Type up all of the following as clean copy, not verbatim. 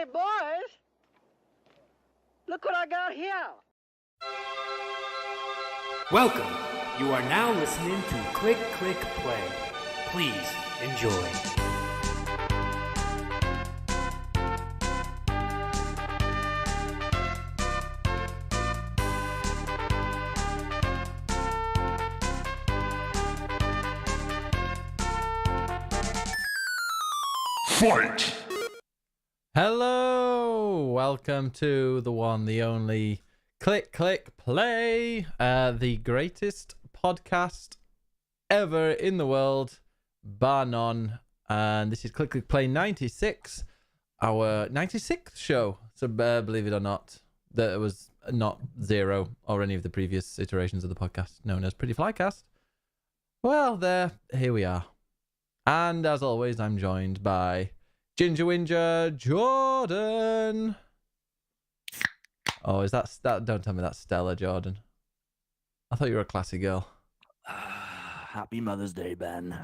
Hey, boys, look what I got here. Welcome. You are now listening to Click Click Play. Please enjoy. Fight! Hello, welcome to the one, the only Click Click Play, the greatest podcast ever in the world, bar none. And this is Click Click Play 96, our 96th show. So believe it or not, that was not 0 or any of the previous iterations of the podcast known as Pretty Flycast. Well, here we are. And as always, I'm joined by Ginger Winger Jordan. Oh, is that don't tell me that's Stella Jordan. I thought you were a classy girl. Happy Mother's Day, Ben.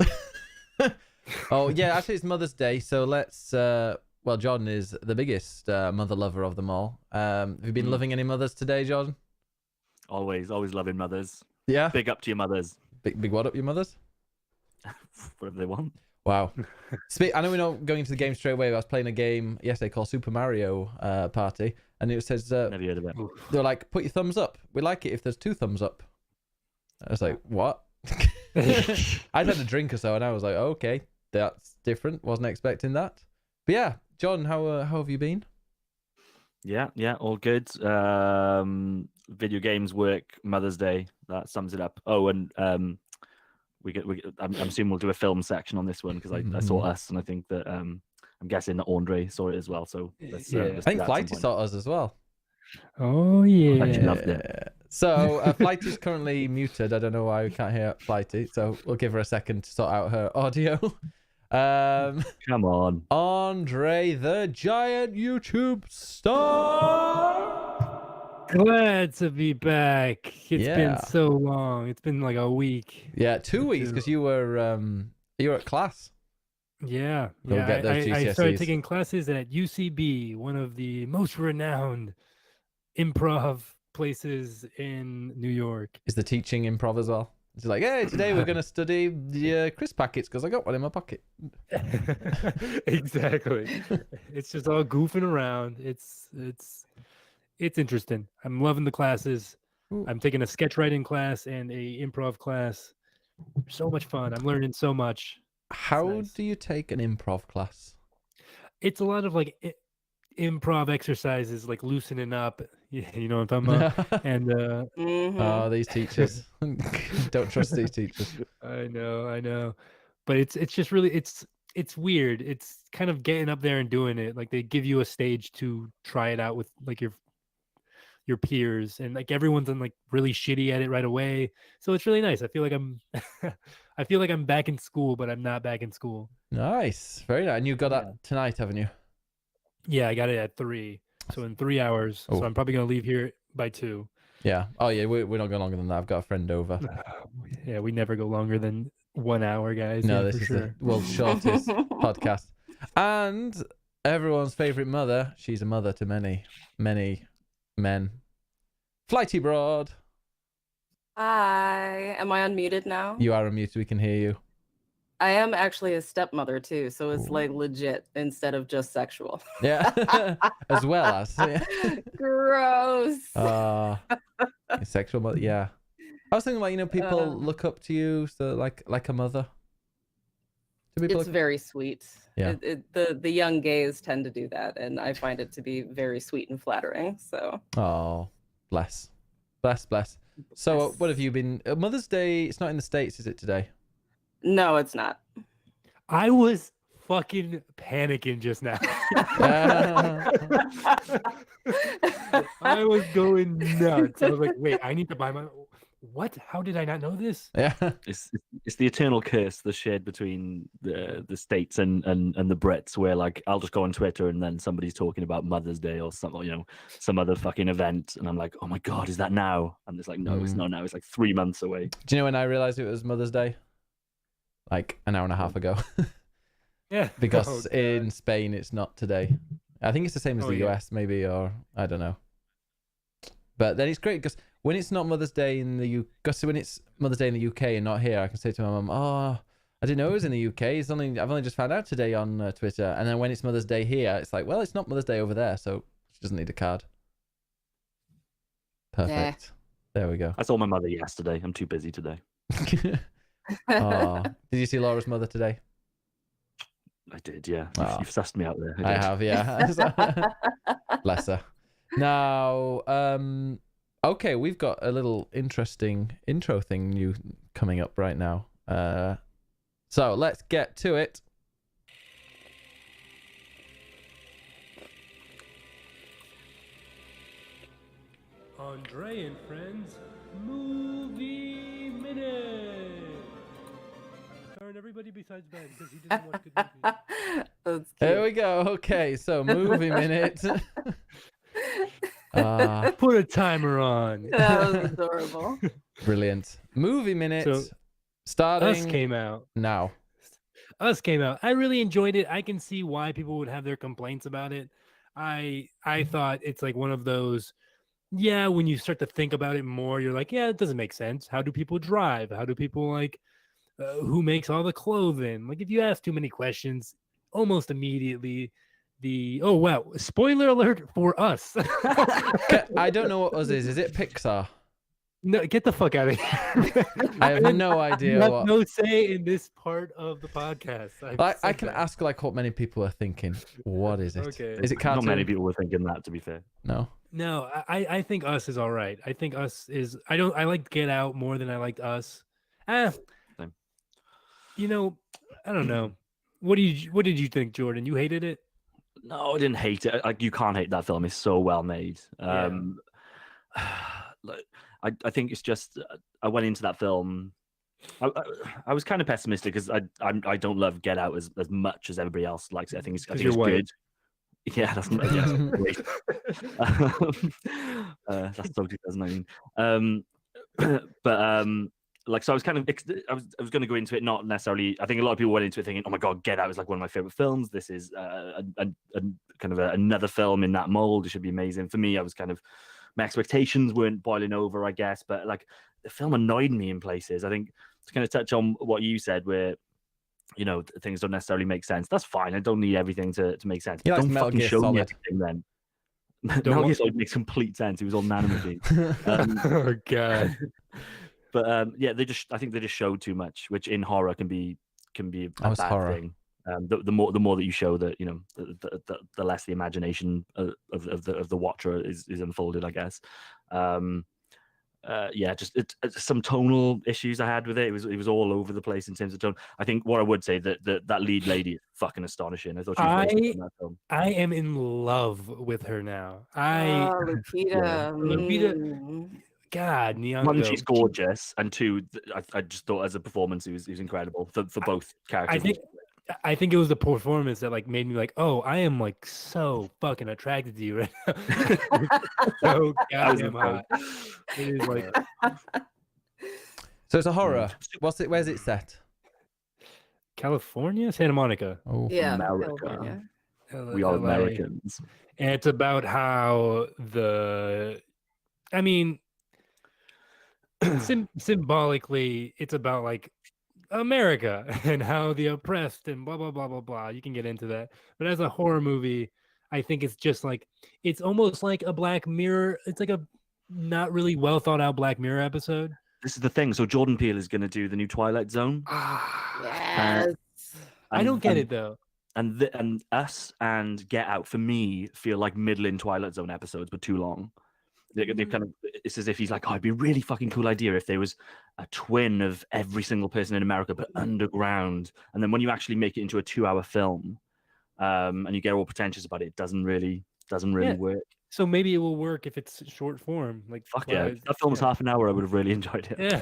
Oh, yeah, actually it's Mother's Day, so let's well, Jordan is the biggest mother lover of them all. Have you been loving any mothers today, Jordan? Always loving mothers. Yeah. Big up to your mothers. Big what up your mothers? Whatever they want. Wow. I know we're not going into the game straight away, but I was playing a game yesterday called Super Mario Party, and it says, Never heard of it. they're like, put your thumbs up. We like it if there's 2 thumbs up. I was like, what? I'd had a drink or so, and I was like, okay, that's different. Wasn't expecting that. But yeah, Jordan, how have you been? Yeah, all good. Video games, work, Mother's Day. That sums it up. Oh, and I'm assuming we'll do a film section on this one because I saw Us, and I think that I'm guessing that Andre saw it as well. So let's, I think Flighty saw us as well. Oh yeah, I loved it. So Flighty's currently muted. I don't know why we can't hear Flighty, so we'll give her a second to sort out her audio. Come on, Andre, the giant YouTube star. glad to be back. It's Yeah. been so long. It's been like a week. Yeah, 2 weeks because you were at class. Yeah, Go get those I GCSEs. started taking classes at UCB, one of the most renowned improv places in New York. Is the teaching improv as well? It's like, hey, today we're gonna study the crisp packets because I got one in my pocket. Exactly. It's just all goofing around. It's interesting. I'm loving the classes. Ooh. I'm taking a sketch writing class and a improv class. So much fun. I'm learning so much. How nice. do you take an improv class? It's a lot of like improv exercises, like loosening up. You know what I'm talking about? And Oh, these teachers. Don't trust these teachers. I know. But it's just really it's weird. It's kind of getting up there and doing it. Like they give you a stage to try it out with like your peers, and like everyone's like really shitty at it right away. So it's really nice. I feel like I'm back in school, but I'm not back in school. Nice. Very nice. And you got that tonight, haven't you? Yeah, I got it at 3. So in 3 hours. Oh. So I'm probably gonna leave here by 2. Yeah. Oh, yeah. We're not going longer than that. I've got a friend over. Yeah, we never go longer than 1 hour, guys. No, yeah, this for is sure. the world's shortest podcast. And everyone's favorite mother. She's a mother to many, many men. Flighty Broad. Hi. Am I unmuted now? You are unmuted. We can hear you. I am actually a stepmother too, so it's Ooh. like legit instead of just sexual. Yeah. As well as. Yeah. Gross. Sexual mother. Yeah. I was thinking, like, people look up to you, so like a mother. Do people It's very sweet. Yeah. The young gays tend to do that, and I find it to be very sweet and flattering. So. Oh, bless. So, what have you been? Mother's Day. It's not in the States, is it today? No, it's not. I was fucking panicking just now. I was going nuts. I was like, wait, I need to buy my what? How did I not know this? Yeah. it's the eternal curse that's shared between the states and the Brits, where like I'll just go on Twitter and then somebody's talking about Mother's Day or something, some other fucking event, and I'm like, oh my god, is that now? And it's like, no, it's not now. It's like 3 months away. Do you know when I realized it was Mother's Day? Like an hour and a half ago. Yeah. Because in Spain it's not today. I think it's the same as Oh, the yeah. US, maybe, or I don't know. But then it's great because when it's not Mother's Day in the because when it's Mother's Day in the UK and not here, I can say to my mum, "Oh, I didn't know it was in the UK. I've only just found out today on Twitter." And then when it's Mother's Day here, it's like, well, it's not Mother's Day over there, so she doesn't need a card. Perfect. There we go. I saw my mother yesterday. I'm too busy today. Oh, did you see Laura's mother today? I did, yeah. Oh. You've sussed me out there. I did. have, yeah. Bless her. Now, okay, we've got a little interesting intro thing coming up right now. So let's get to it. Andre and Friends Movie Minute. Starring everybody besides Ben because he doesn't watch good movies. That's There cute. we go. Okay, so movie minute. Put a timer on. That was adorable. Brilliant. Movie minute. So, starting Us came out. now. Us came out. I really enjoyed it. I can see why people would have their complaints about it. I thought it's like one of those, yeah, when you start to think about it more, you're like, yeah, it doesn't make sense. How do people drive? How do people like who makes all the clothing? Like if you ask too many questions, almost immediately oh wow, spoiler alert for Us. I don't know what Us is. Is it Pixar? No, get the fuck out of here. I have no You idea have what. no say in this part of the podcast. I can ask like what many people are thinking. What is it? Okay. Is it cartoon? Not many people were thinking that, to be fair. No. No, I think Us is all right. I think Us is. I liked Get Out more than I liked Us. Same. You know, I don't know. What did you think, Jordan? You hated it? No, I didn't hate it. Like you can't hate that film. It's so well made. Yeah. Like, I think it's just I went into that film. I was kind of pessimistic because I don't love Get Out as much as everybody else likes it. I think it's you're white. good. Yeah, that's great. That's so 2019. But like so I was kind of I was going to go into it not necessarily. I think a lot of people went into it thinking, oh my god, Get Out is like one of my favorite films. This is a kind of another film in that mold. It should be amazing. For me, I was kind of my expectations weren't boiling over, I guess, but like the film annoyed me in places. I think to kind of touch on what you said, where you know things don't necessarily make sense. That's fine. I don't need everything to make sense. Yeah, Don't Metal fucking Gear show me Solid. everything then. Metal Gear Solid makes complete sense. It was all nanomachine. Oh god. But yeah, I think they just showed too much, which in horror can be a was bad horror. thing. The more that you show that, you know, the less the imagination of the watcher is unfolded, I guess. Yeah, just some tonal issues I had with it. It was all over the place in terms of tone. I think what I would say that lead lady is fucking astonishing. I thought she was awesome in that film. I am in love with her now. Lupita. Yeah. Mm. God, Nyong'o. One, she's gorgeous, and two, I just thought as a performance, it was incredible for both characters. I think it was the performance that like made me like, oh, I am like so fucking attracted to you right now. So goddamn hot. It is like So it's a horror. Where's it set? California, Santa Monica. Oh, Yeah. America. California. We are LA. Americans. And it's about how symbolically, it's about like America and how the oppressed and blah blah blah blah blah. You can get into that, but as a horror movie, I think it's just like it's almost like a Black Mirror. It's like a not really well thought out Black Mirror episode. This is the thing. So Jordan Peele is going to do the new Twilight Zone. Yes. I don't get it though. And Us and Get Out for me feel like middling Twilight Zone episodes, but too long. They've kind of, it's as if he's like, oh, it'd be a really fucking cool idea if there was a twin of every single person in America, but underground. And then when you actually make it into a 2-hour film, and you get all pretentious about it, it doesn't really work. So maybe it will work if it's short form. Like Fuck yeah, if that film's half an hour, I would have really enjoyed it. Yeah.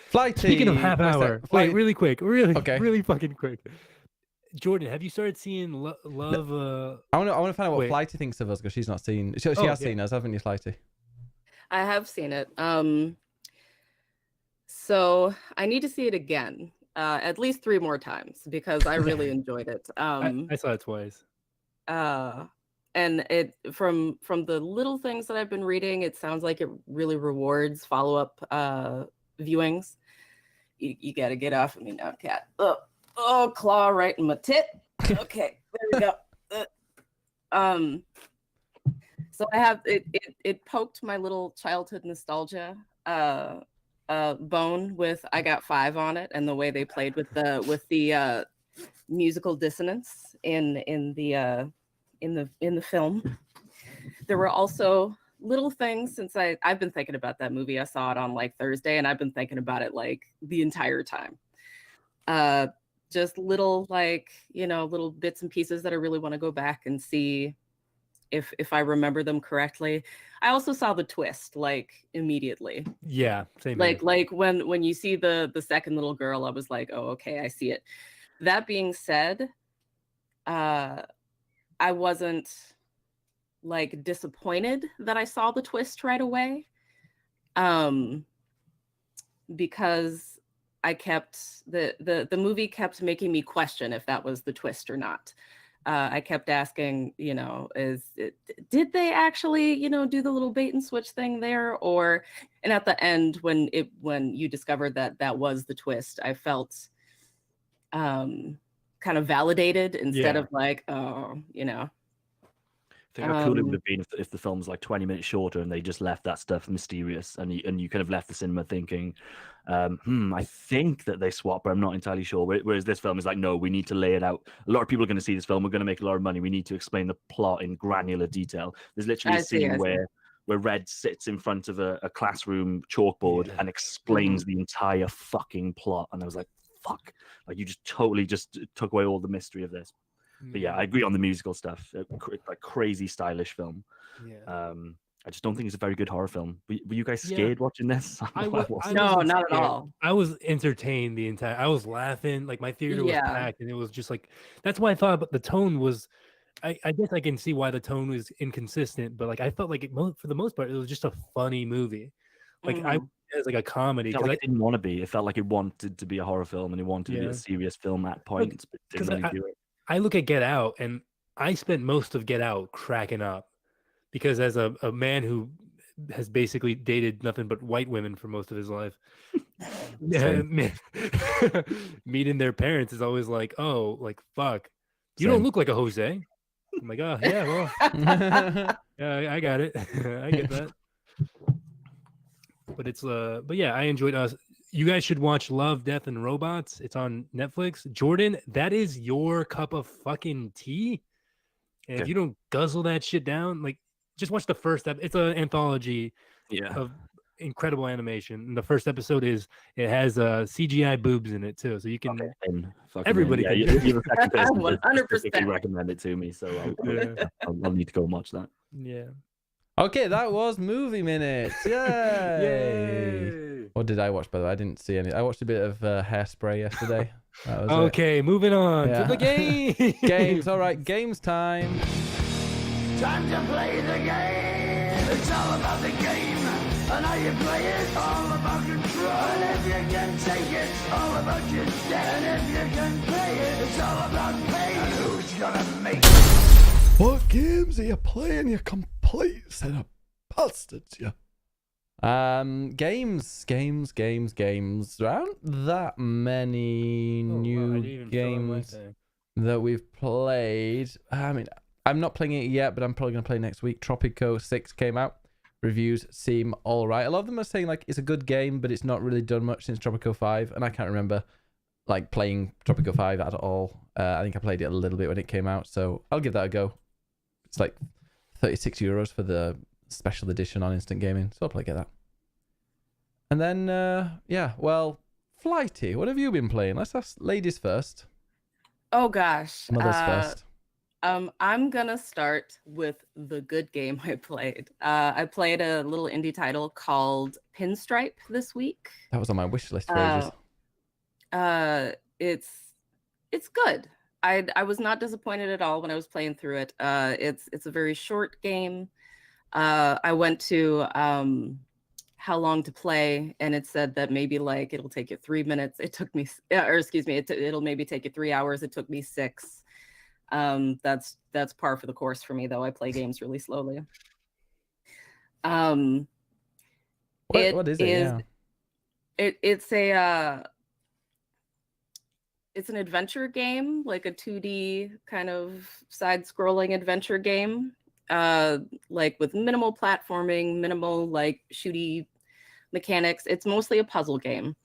Flighty. Speaking of half hour, wait, really quick, Okay. really fucking quick. Jordan, have you started seeing Love? I want to find out what Wait. Flighty thinks of us because she's not seen. She has seen us, haven't you, Flighty? I have seen it. So I need to see it again, at least 3 more times because I really enjoyed it. I saw it twice. and it from the little things that I've been reading, it sounds like it really rewards follow-up viewings. You got to get off of me now, cat. Oh, claw right in my tit. Okay, there we go. So I have it poked my little childhood nostalgia bone with I Got Five on it, and the way they played with the musical dissonance in the film. There were also little things since I've been thinking about that movie. I saw it on like Thursday, and I've been thinking about it like the entire time. Just little like, little bits and pieces that I really want to go back and see if I remember them correctly. I also saw the twist like immediately. Yeah, same Like here. like when you see the second little girl, I was like, oh, okay, I see it. That being said, I wasn't like disappointed that I saw the twist right away. Because I kept the movie kept making me question if that was the twist or not. I kept asking, did they actually, do the little bait and switch thing there? And at the end, when you discovered that was the twist, I felt kind of validated instead of like, oh, I think how cool it would have been if the film was like 20 minutes shorter and they just left that stuff mysterious, and you kind of left the cinema thinking, I think that they swap, but I'm not entirely sure. Whereas this film is like, no, we need to lay it out. A lot of people are going to see this film. We're going to make a lot of money. We need to explain the plot in granular detail. There's literally a scene where Red sits in front of a classroom chalkboard and explains the entire fucking plot. And I was like, fuck, like you just totally just took away all the mystery of this. But yeah, I agree on the musical stuff. Like crazy stylish film. Yeah. I just don't think it's a very good horror film. Were you guys scared watching this? No, not at all. I was entertained the entire. I was laughing. Like my theater was packed, and it was just like that's why I thought. But the tone was. I guess I can see why the tone was inconsistent, but like I felt like for the most part it was just a funny movie. Like it was like a comedy. It felt like it didn't want to be. It felt like it wanted to be a horror film and it wanted to be a serious film at points, but didn't really do it. I look at Get Out, and I spent most of Get Out cracking up because as a man who has basically dated nothing but white women for most of his life, meeting their parents is always like, oh, like, fuck, you don't look like a Jose. I'm like, oh, yeah, well, yeah, I got it. I get that. But but yeah, I enjoyed us. You guys should watch Love, Death, and Robots. It's on Netflix. Jordan, that is your cup of fucking tea. And if you don't guzzle that shit down, like, just watch the first episode. It's an anthology of incredible animation. And the first episode it has CGI boobs in it too, so you can. Everybody can. You're the second person 100% recommend it to me, so I'll need to go and watch that. Yeah. Okay, that was Movie Minutes. Yay! Yay! What did I watch, by the way? I didn't see any. I watched a bit of Hairspray yesterday. That was okay, moving on to the game. Games. All right, games time. Time to play the game. It's all about the game. And how you play it, all about control. And if you can take it, all about your debt. And if you can pay it, it's all about pain. And who's gonna make it? What games are you playing, you complete set of bastards, you? Games. There aren't that many new games that we've played. I mean, I'm not playing it yet, but I'm probably going to play next week. Tropico 6 came out. Reviews seem all right. A lot of them are saying like it's a good game, but it's not really done much since Tropico 5, and I can't remember like playing Tropico 5 at all. I think I played it a little bit when it came out, so I'll give that a go. It's like €36 for the special edition on Instant Gaming, so I'll probably get that. And then, Flighty, what have you been playing? Let's ask ladies first. Oh gosh. Mothers first. I'm gonna start with the good game I played. I played a little indie title called Pinstripe this week. That was on my wish list for ages. It's good. I was not disappointed at all when I was playing through it. It's a very short game. I went to how long to play, and it said that maybe like it'll take you 3 minutes. It took me, it'll maybe take you 3 hours. It took me 6. That's par for the course for me, though. I play games really slowly. What is it? Yeah. It's an adventure game, like a 2D kind of side-scrolling adventure game, like with minimal platforming, minimal like shooty mechanics. It's mostly a puzzle game,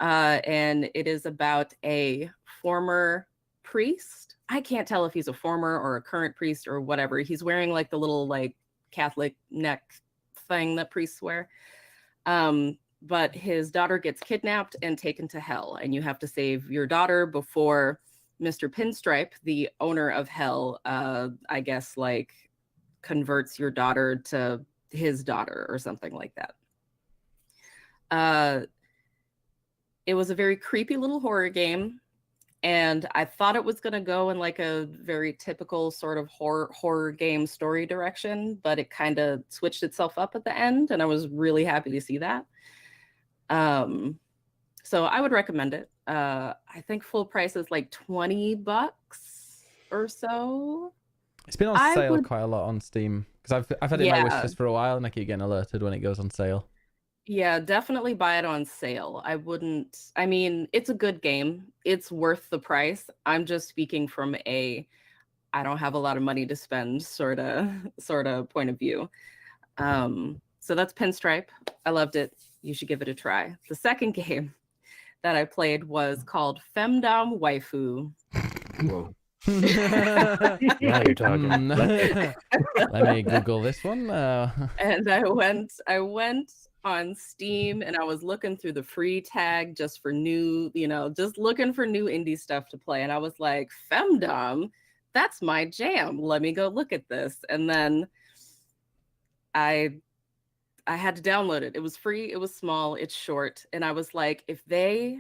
and it is about a former priest. I can't tell if he's a former or a current priest or whatever. He's wearing like the little like Catholic neck thing that priests wear. But his daughter gets kidnapped and taken to hell, and you have to save your daughter before Mr. Pinstripe, the owner of hell, I guess like converts your daughter to his daughter or something like that. It was a very creepy little horror game, and I thought it was going to go in like a very typical sort of horror game story direction, but it kind of switched itself up at the end, and I was really happy to see that. So I would recommend it. I think full price is like $20 or so. It's been on sale quite a lot on Steam because I've had it in my wish list for a while, and I keep getting alerted when it goes on sale. Yeah, definitely buy it on sale. I mean, it's a good game. It's worth the price. I'm just speaking from I don't have a lot of money to spend sort of point of view. So that's Pinstripe. I loved it. You should give it a try. The second game that I played was called Femdom Waifu. Whoa. Now you're talking. Let me Google this one. And I went on Steam and I was looking through the free tag just for new, just looking for new indie stuff to play. And I was like, Femdom, that's my jam. Let me go look at this. And then I had to download it. It was free. It was small. It's short. And I was like, if they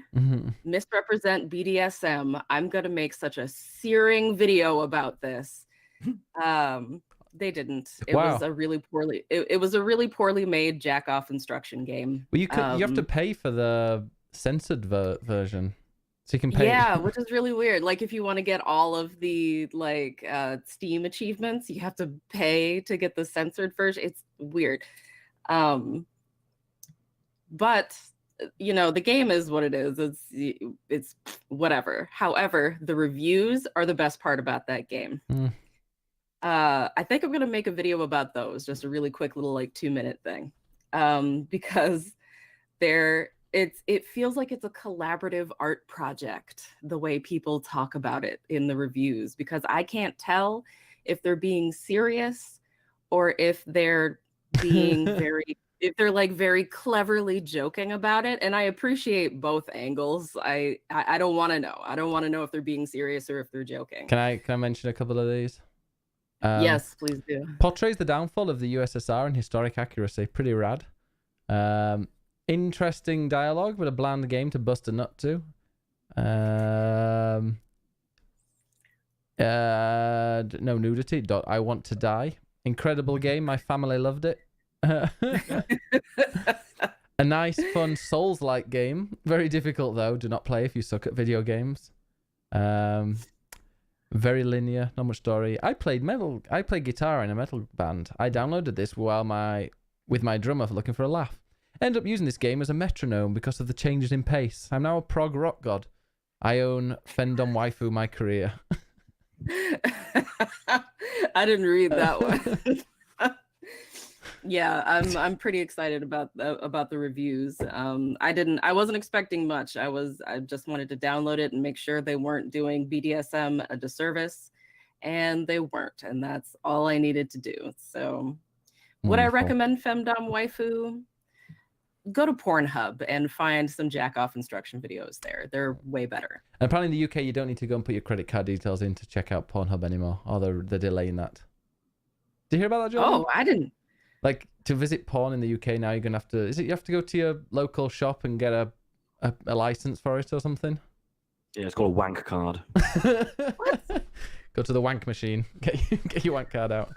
misrepresent BDSM, I'm going to make such a searing video about this. They didn't. It was a really poorly made jack off instruction game. Well, you have to pay for the censored version. So you can pay. Yeah, which is really weird. Like if you want to get all of the Steam achievements, you have to pay to get the censored version. It's weird. But the game is what it is. It's whatever. However, the reviews are the best part about that game. I think I'm gonna make a video about those, just a really quick little 2-minute thing, because it feels like it's a collaborative art project the way people talk about it in the reviews, because I can't tell if they're being serious or if they're being very cleverly joking about it. And I appreciate both angles. I don't want to know. I don't want to know if they're being serious or if they're joking. Can I mention a couple of these? Yes, please do. Portrays the downfall of the USSR and historic accuracy. Pretty rad. Interesting dialogue, but a bland game to bust a nut to. No nudity. I want to die. Incredible game. My family loved it. A nice, fun Souls-like game. Very difficult though. Do not play if you suck at video games. Very linear, not much story. I played guitar in a metal band. I downloaded this with my drummer looking for a laugh. Ended up using this game as a metronome because of the changes in pace. I'm now a prog rock god. I own Femdom Waifu my career. I didn't read that one. Yeah, I'm pretty excited about the reviews. I wasn't expecting much. I just wanted to download it and make sure they weren't doing BDSM a disservice, and they weren't, and that's all I needed to do. So, would I recommend Femdom Waifu? Go to Pornhub and find some jack off instruction videos there. They're way better. And apparently in the UK, you don't need to go and put your credit card details in to check out Pornhub anymore, or they're delaying that. Did you hear about that, Jordan? Oh, I didn't. Like, to visit porn in the UK now, you're gonna have to. You have to go to your local shop and get a license for it or something? Yeah, it's called a wank card. Go to the wank machine. Get your wank card out.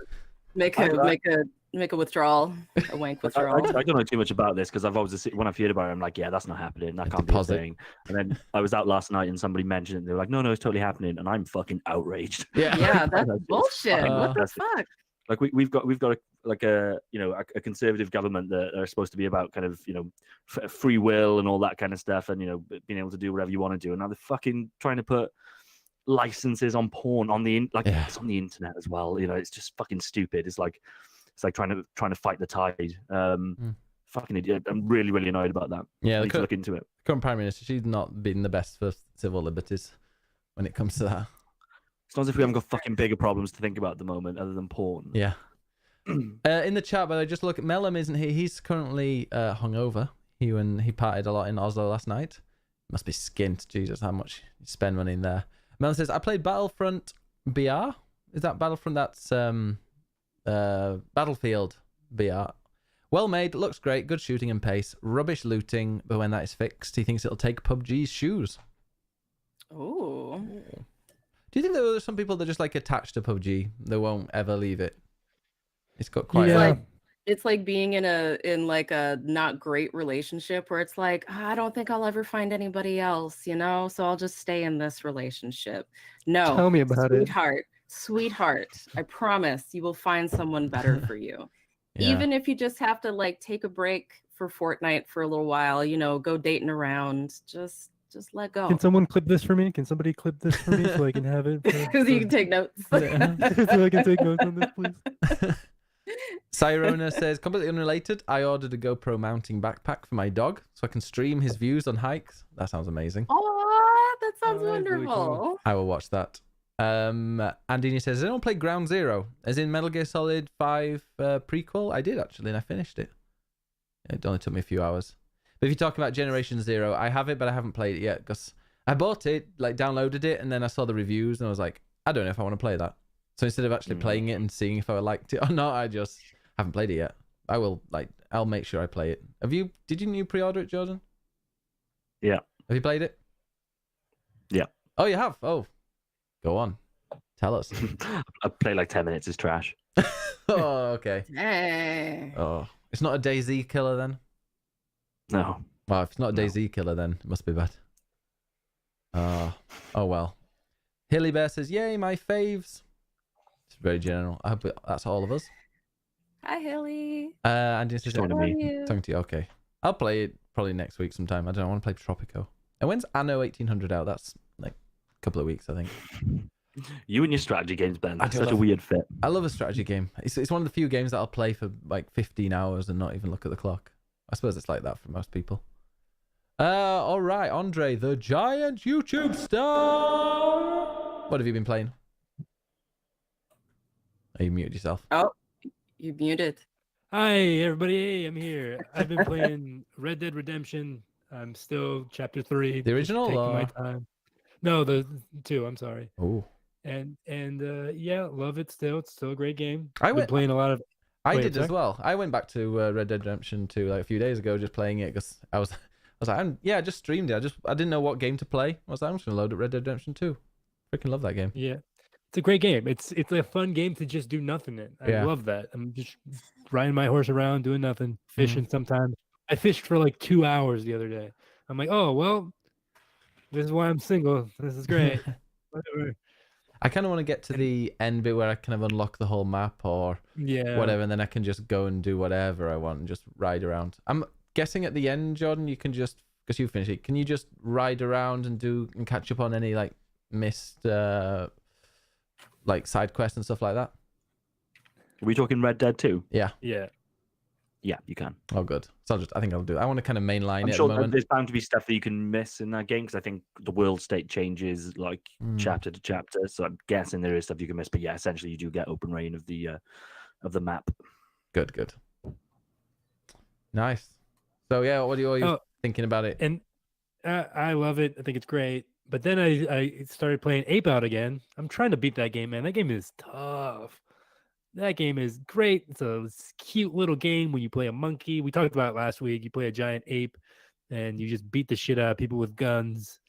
Make a make a withdrawal, a wank withdrawal. I don't know too much about this because I've obviously when I've heard about it, I'm like, yeah, that's not happening. That can't deposit. be a thing. And then I was out last night and somebody mentioned it. And they were like, no, it's totally happening, and I'm fucking outraged. Yeah, that's bullshit. What the Fantastic. fuck? Like we've got a conservative government that are supposed to be about kind of free will and all that kind of stuff, and being able to do whatever you want to do. And now they're fucking trying to put licenses on porn on the it's on the internet as well. It's just fucking stupid. It's like trying to fight the tide. Fucking idiot. I'm really, really annoyed about that. Yeah, I need to look into it. Current Prime Minister, she's not been the best for civil liberties when it comes to that. It's not as if we haven't got fucking bigger problems to think about at the moment other than porn. Yeah. In the chat, but I just look at Mellum, isn't he? He's currently hungover. He partied a lot in Oslo last night. Must be skint. Jesus, how much you spend money in there. Mellum says, I played Battlefront BR. Is that Battlefront? That's Battlefield BR. Well made, looks great, good shooting and pace. Rubbish looting, but when that is fixed, he thinks it'll take PUBG's shoes. Ooh. Do you think there are some people that just like attached to PUBG? They won't ever leave it. It's got quite. It's like being in a not great relationship where it's like, I don't think I'll ever find anybody else, so I'll just stay in this relationship. No, Tell me about it. Sweetheart, I promise you will find someone better for you. Yeah. Even if you just have to take a break for Fortnite for a little while, go dating around, just let go. Can someone clip this for me? Can somebody clip this for me so I can have it? So you can take notes. So I can take notes on this, please. Cyrona says, completely unrelated, I ordered a GoPro mounting backpack for my dog so I can stream his views on hikes. That sounds amazing. Oh, that sounds wonderful. Really cool. I will watch that. Andini says, has anyone played Ground Zero? As in Metal Gear Solid 5 prequel? I did actually, and I finished it. It only took me a few hours. But if you're talking about Generation Zero, I have it, but I haven't played it yet because I bought it, downloaded it, and then I saw the reviews and I was like, I don't know if I want to play that. So instead of actually playing it and seeing if I liked it or not, I just haven't played it yet. I will, I'll make sure I play it. Did you pre-order it, Jordan? Yeah. Have you played it? Yeah. Oh, you have? Oh, go on. Tell us. I played 10 minutes. It's trash. Oh, okay. Hey. Oh, it's not a DayZ killer then? No. Well, if it's not a DayZ killer, then it must be bad. Oh well. Hilly Bear says, yay, my faves. It's very general. I hope that's all of us. Hi, Hilly. And just talking to me. Talking to you. Okay. I'll play it probably next week sometime. I don't know. I want to play Tropico. And when's Anno 1800 out? That's a couple of weeks, I think. You and your strategy games, Ben. That's such a love weird fit. I love a strategy game. It's one of the few games that I'll play for 15 hours and not even look at the clock. I suppose it's like that for most people. All right, Andre, the giant YouTube star. What have you been playing? Oh, you muted yourself. Oh, you muted. Hi, everybody. Hey, I'm here. I've been playing Red Dead Redemption. I'm still chapter 3. The original? Taking my time. No, the 2. I'm sorry. Oh. And yeah, love it still. It's still a great game. I've been playing a lot of. I did as well. I went back to Red Dead Redemption 2 a few days ago, just playing it because I was like, I just streamed it. I didn't know what game to play. I was like, I'm just gonna load up Red Dead Redemption 2. Freaking love that game. Yeah, it's a great game. It's a fun game to just do nothing in. I love that. I'm just riding my horse around, doing nothing, fishing sometimes. I fished for 2 hours the other day. I'm like, oh well, this is why I'm single. This is great. Whatever. I kind of want to get to the end bit where I kind of unlock the whole map or whatever, and then I can just go and do whatever I want and just ride around. I'm guessing at the end, Jordan, you can just, because you finished it, can you just ride around and catch up on any missed side quests and stuff like that? Are we talking Red Dead 2? Yeah. Yeah, you can. Oh, good. So I think I'll do it. I want to kind of mainline it I'm sure at the moment. there's bound to be stuff that you can miss in that game because I think the world state changes chapter to chapter. So I'm guessing there is stuff you can miss. But yeah, essentially you do get open reign of the map. Good. Nice. So yeah, what are you thinking about it? And I love it. I think it's great. But then I started playing Ape Out again. I'm trying to beat that game, man. That game is tough. That game is great. It's a cute little game when you play a monkey. We talked about it last week. You play a giant ape and you just beat the shit out of people with guns.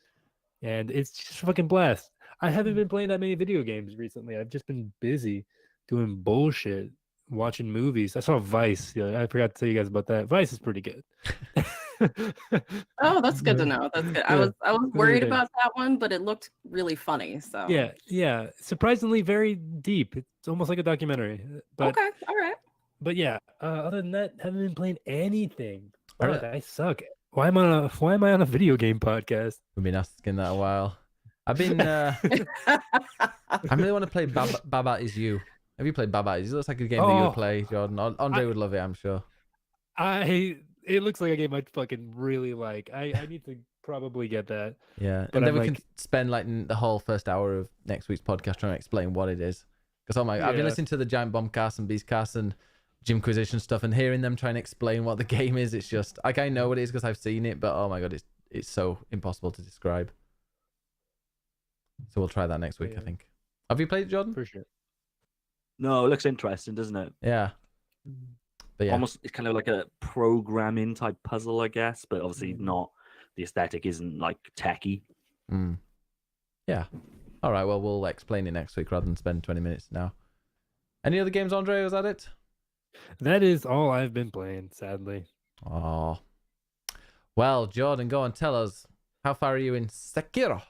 And it's just a fucking blast. I haven't been playing that many video games recently. I've just been busy doing bullshit watching movies. I saw Vice. Yeah, I forgot to tell you guys about that. Vice is pretty good. Oh, that's good to know. That's good. I Yeah, was worried about that one, but it looked really funny. So yeah. Surprisingly, very deep. It's almost like a documentary. But okay, all right. but yeah. Other than that, haven't been playing anything. Alright. Fuck, I suck. Why am I on a video game podcast? We've been asking that a while. I've been. I really want to play Baba Is You. Have you played Baba Is You? It looks like a game that you Oh. would play, Jordan. Andre would love it, I'm sure. It looks like a game I'd fucking really like. I need to probably get that. Yeah, But and then I'm we like- can spend like the whole first hour of next week's podcast trying to explain what it is. Because I've been Yeah. listening to the Giant Bombcast and Beastcast and Jimquisition stuff, and hearing them trying to explain what the game is, it's just like I know what it is because I've seen it, but oh my god, it's so impossible to describe. So we'll try that next week, I Yeah. think. Have you played it, Jordan? For sure. No, it looks interesting, doesn't it? Yeah. But yeah, Almost, it's kind of like a programming type puzzle, I guess, but obviously not. The aesthetic isn't like techie. Mm. Yeah. All right. Well, we'll explain it next week rather than spend 20 minutes now. Any other games, Andre? Was that it? That is all I've been playing, sadly. Oh. Well, Jordan, go and tell us, how far are you in Sekiro?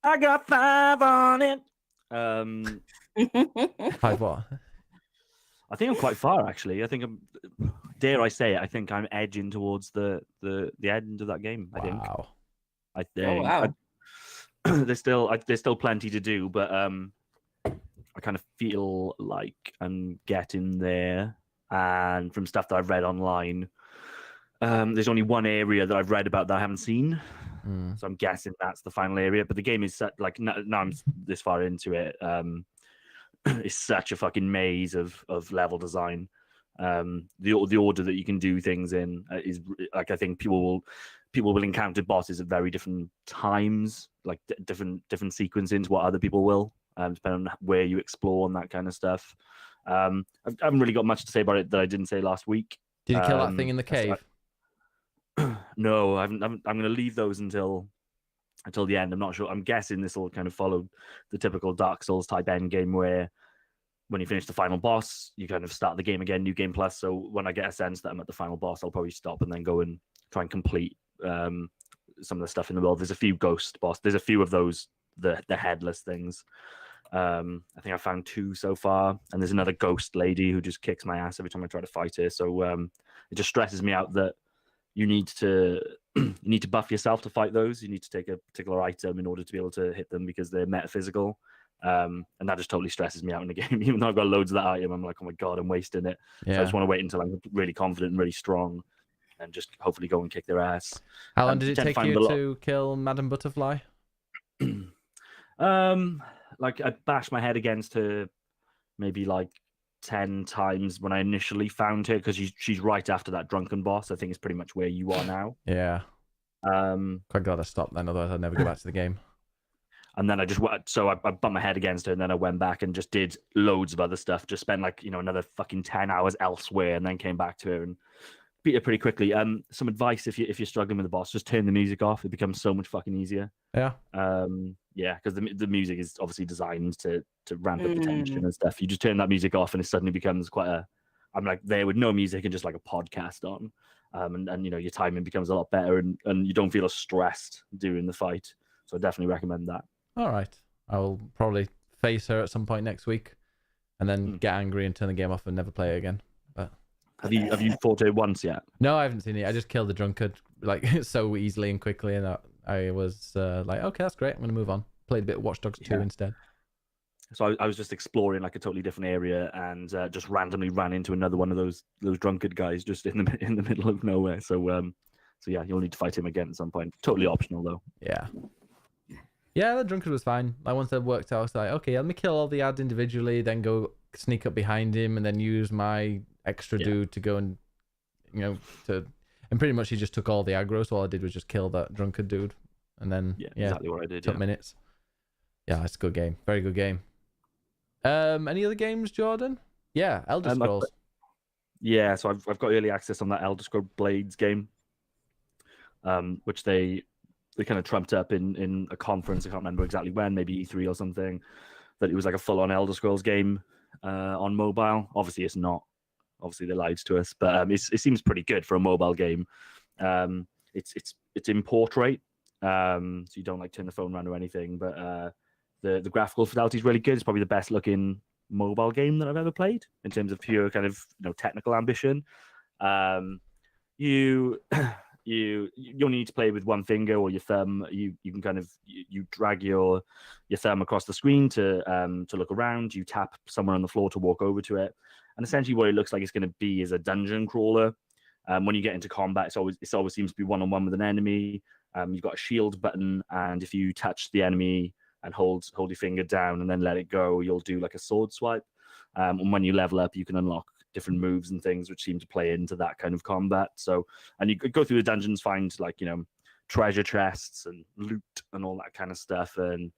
I got 5 on it. 5 what? I think I'm quite far actually. I think dare I say it, I think I'm edging towards the end of that game. Wow. I think. wow. There's still plenty to do, but I kind of feel like I'm getting there. And from stuff that I've read online, there's only one area that I've read about that I haven't seen. Mm. So I'm guessing that's the final area. But the game is set, like now I'm this far into it. It's such a fucking maze of level design. The order that you can do things in is like, I think people will encounter bosses at very different times, like different sequencing to what other people will, depending on where you explore and that kind of stuff. I haven't really got much to say about it that I didn't say last week. Did you kill that thing in the cave? No, I'm going to leave those until the end. I'm not sure. I'm guessing this will kind of follow the typical Dark Souls type end game where when you finish the final boss, you kind of start the game again, new game plus. So when I get a sense that I'm at the final boss, I'll probably stop and then go and try and complete some of the stuff in the world. There's a few ghost boss. There's a few of those, the headless things. I think I found 2 so far, and there's another ghost lady who just kicks my ass every time I try to fight her. So it just stresses me out that you need to buff yourself to fight those. You need to take a particular item in order to be able to hit them because they're metaphysical. And that just totally stresses me out in the game. Even though I've got loads of that item, I'm like, oh my god, I'm wasting it. So I Yeah. just want to wait until I'm really confident and really strong, and just hopefully go and kick their ass. How long did it tend to take find you a lot- to kill Madam Butterfly? Like I bashed my head against her maybe like 10 times when I initially found her, because she's right after that drunken boss. I think it's pretty much where you are now. Yeah. Quite glad I stopped then, otherwise I'd never go back to the game. And then I bumped my head against her, and then I went back and just did loads of other stuff. Just spent like, another fucking 10 hours elsewhere, and then came back to her and beat her pretty quickly. Some advice if you're struggling with the boss, just turn the music off. It becomes so much fucking easier. Yeah. Yeah, because the music is obviously designed to ramp up the tension and stuff. You just turn that music off, and it suddenly becomes I'm like there with no music and just like a podcast on. And your timing becomes a lot better, and you don't feel as stressed during the fight. So I definitely recommend that. All right. I will probably face her at some point next week and then get angry and turn the game off and never play it again. But Have you fought her once yet? no, I haven't seen it. I just killed the drunkard like so easily and quickly, and I was like, okay, that's great. I'm gonna move on. Played a bit of Watch Dogs 2 instead. So I was just exploring like a totally different area, and just randomly ran into another one of those drunkard guys just in the middle of nowhere. So yeah, you'll need to fight him again at some point. Totally optional though. Yeah. Yeah, the drunkard was fine. Like once I worked out, I was like, okay, let me kill all the ads individually, then go sneak up behind him, and then use my extra dude to go and and pretty much he just took all the aggro. So all I did was just kill that drunkard dude, and then Exactly what I did. took minutes. Yeah, it's a good game. Very good game. Any other games, Jordan? Yeah, Elder Scrolls. Yeah, so I've got early access on that Elder Scrolls Blades game, which they kind of trumped up in a conference. I can't remember exactly when, maybe E3 or something, that it was like a full-on Elder Scrolls game. on mobile. Obviously, it's not. Obviously, they lied to us, but it seems pretty good for a mobile game. It's in portrait, so you don't like turn the phone around or anything. But the graphical fidelity is really good. It's probably the best looking mobile game that I've ever played in terms of pure kind of technical ambition. You you only need to play with one finger or your thumb. You can kind of you drag your thumb across the screen to look around. You tap somewhere on the floor to walk over to it, and essentially what it looks like it's going to be is a dungeon crawler. When you get into combat, it always seems to be one-on-one with an enemy. You've got a shield button, and if you touch the enemy and hold your finger down and then let it go, you'll do like a sword swipe. And when you level up, you can unlock different moves and things which seem to play into that kind of combat. So, and you go through the dungeons, find like treasure chests and loot and all that kind of stuff. And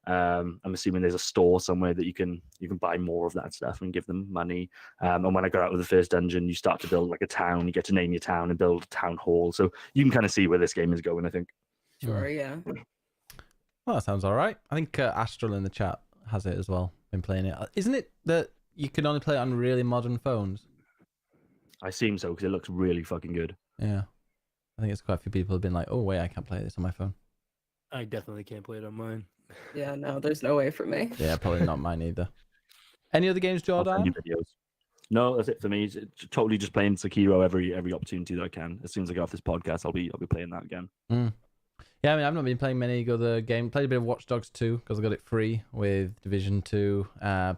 I'm assuming there's a store somewhere that you can buy more of that stuff and give them money. And when I got out of the first dungeon, you start to build like a town. You get to name your town and build a town hall. So you can kind of see where this game is going, I think. Sure, yeah. Well, that sounds all right. I think Astral in the chat has it as well. Been playing it. Isn't it that you can only play it on really modern phones? I assume so because it looks really fucking good. Yeah. I think it's quite a few people have been like, oh, wait, I can't play this on my phone. I definitely can't play it on mine. Yeah, no, there's no way for me. Yeah, probably not mine either. Any other games, I'll send you Jordan? videos. No, that's it for me. It's totally just playing Sekiro every opportunity that I can. As soon as I get off this podcast, I'll be playing that again. Yeah, I mean, I've not been playing many other games. Played a bit of Watch Dogs 2 because I got it free with Division 2.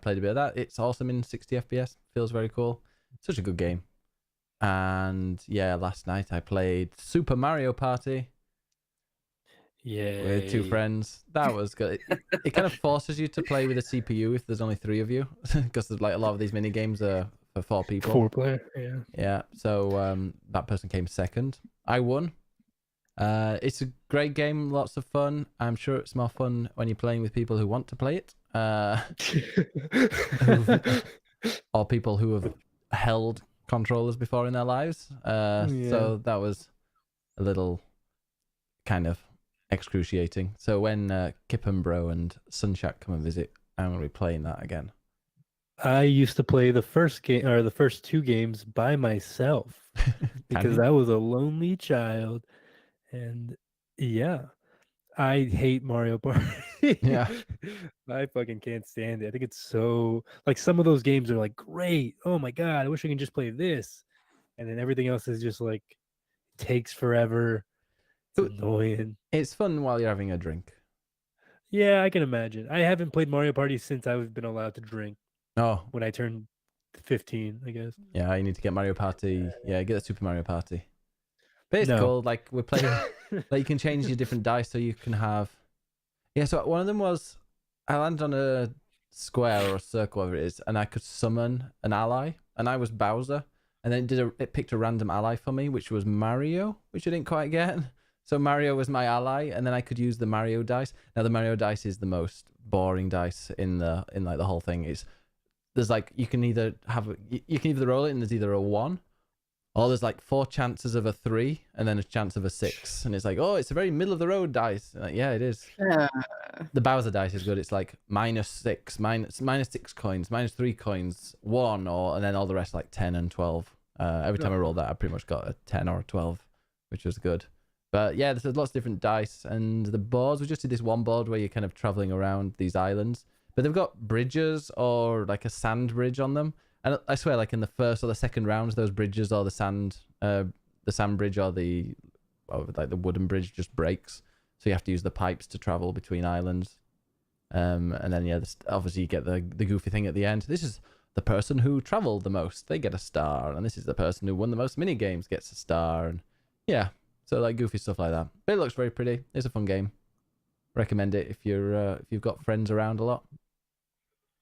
Played a bit of that. It's awesome in 60 FPS. Feels very cool. Such a good game. And yeah, last night I played Super Mario Party. Yeah. With 2 friends. That was good. It kind of forces you to play with a CPU if there's only 3 of you, because like a lot of these mini games are for 4 people. 4 player, yeah. Yeah. So that person came second. I won. It's a great game, lots of fun. I'm sure it's more fun when you're playing with people who want to play it, or people who have held controllers before in their lives. So that was a little kind of excruciating. So when Kip and Bro and Sunshack come and visit, I'm going to be playing that again. I used to play the first game or the first 2 games by myself because I was a lonely child. And yeah, I hate Mario Party. Yeah. I fucking can't stand it. I think it's so like some of those games are like great. Oh my god, I wish I could just play this. And then everything else is just like takes forever. It's annoying. It's fun while you're having a drink. Yeah, I can imagine. I haven't played Mario Party since I've been allowed to drink. Oh, when I turned 15, I guess. Yeah, you need to get Mario Party. Yeah, get a Super Mario Party. But it's cool. Like we're playing, like you can change your different dice so you can have. Yeah, so one of them was I landed on a square or a circle, whatever it is, and I could summon an ally, and I was Bowser, and then it picked a random ally for me, which was Mario, which I didn't quite get. So Mario was my ally, and then I could use the Mario dice. Now the Mario dice is the most boring dice in like the whole thing. There's like you can either roll it and there's either a 1, or there's like 4 chances of a 3 and then a chance of a 6, and it's like, oh, it's a very middle of the road dice. Like, yeah, it is. The Bowser dice is good. It's like -6, minus 6 coins, -3 coins, 1, and then all the rest like 10 and 12. Every time I rolled that, I pretty much got a 10 or a 12, which was good. But yeah, there's lots of different dice, and the boards. We just did this one board where you're kind of traveling around these islands, but they've got bridges or like a sand bridge on them. And I swear, like in the first or the second rounds, those bridges or the sand bridge or the wooden bridge just breaks. So you have to use the pipes to travel between islands. And then yeah, obviously you get the goofy thing at the end. This is the person who traveled the most, they get a star, and this is the person who won the most mini games gets a star, and yeah. So like goofy stuff like that. But it looks very pretty. It's a fun game. Recommend it if you've got friends around a lot.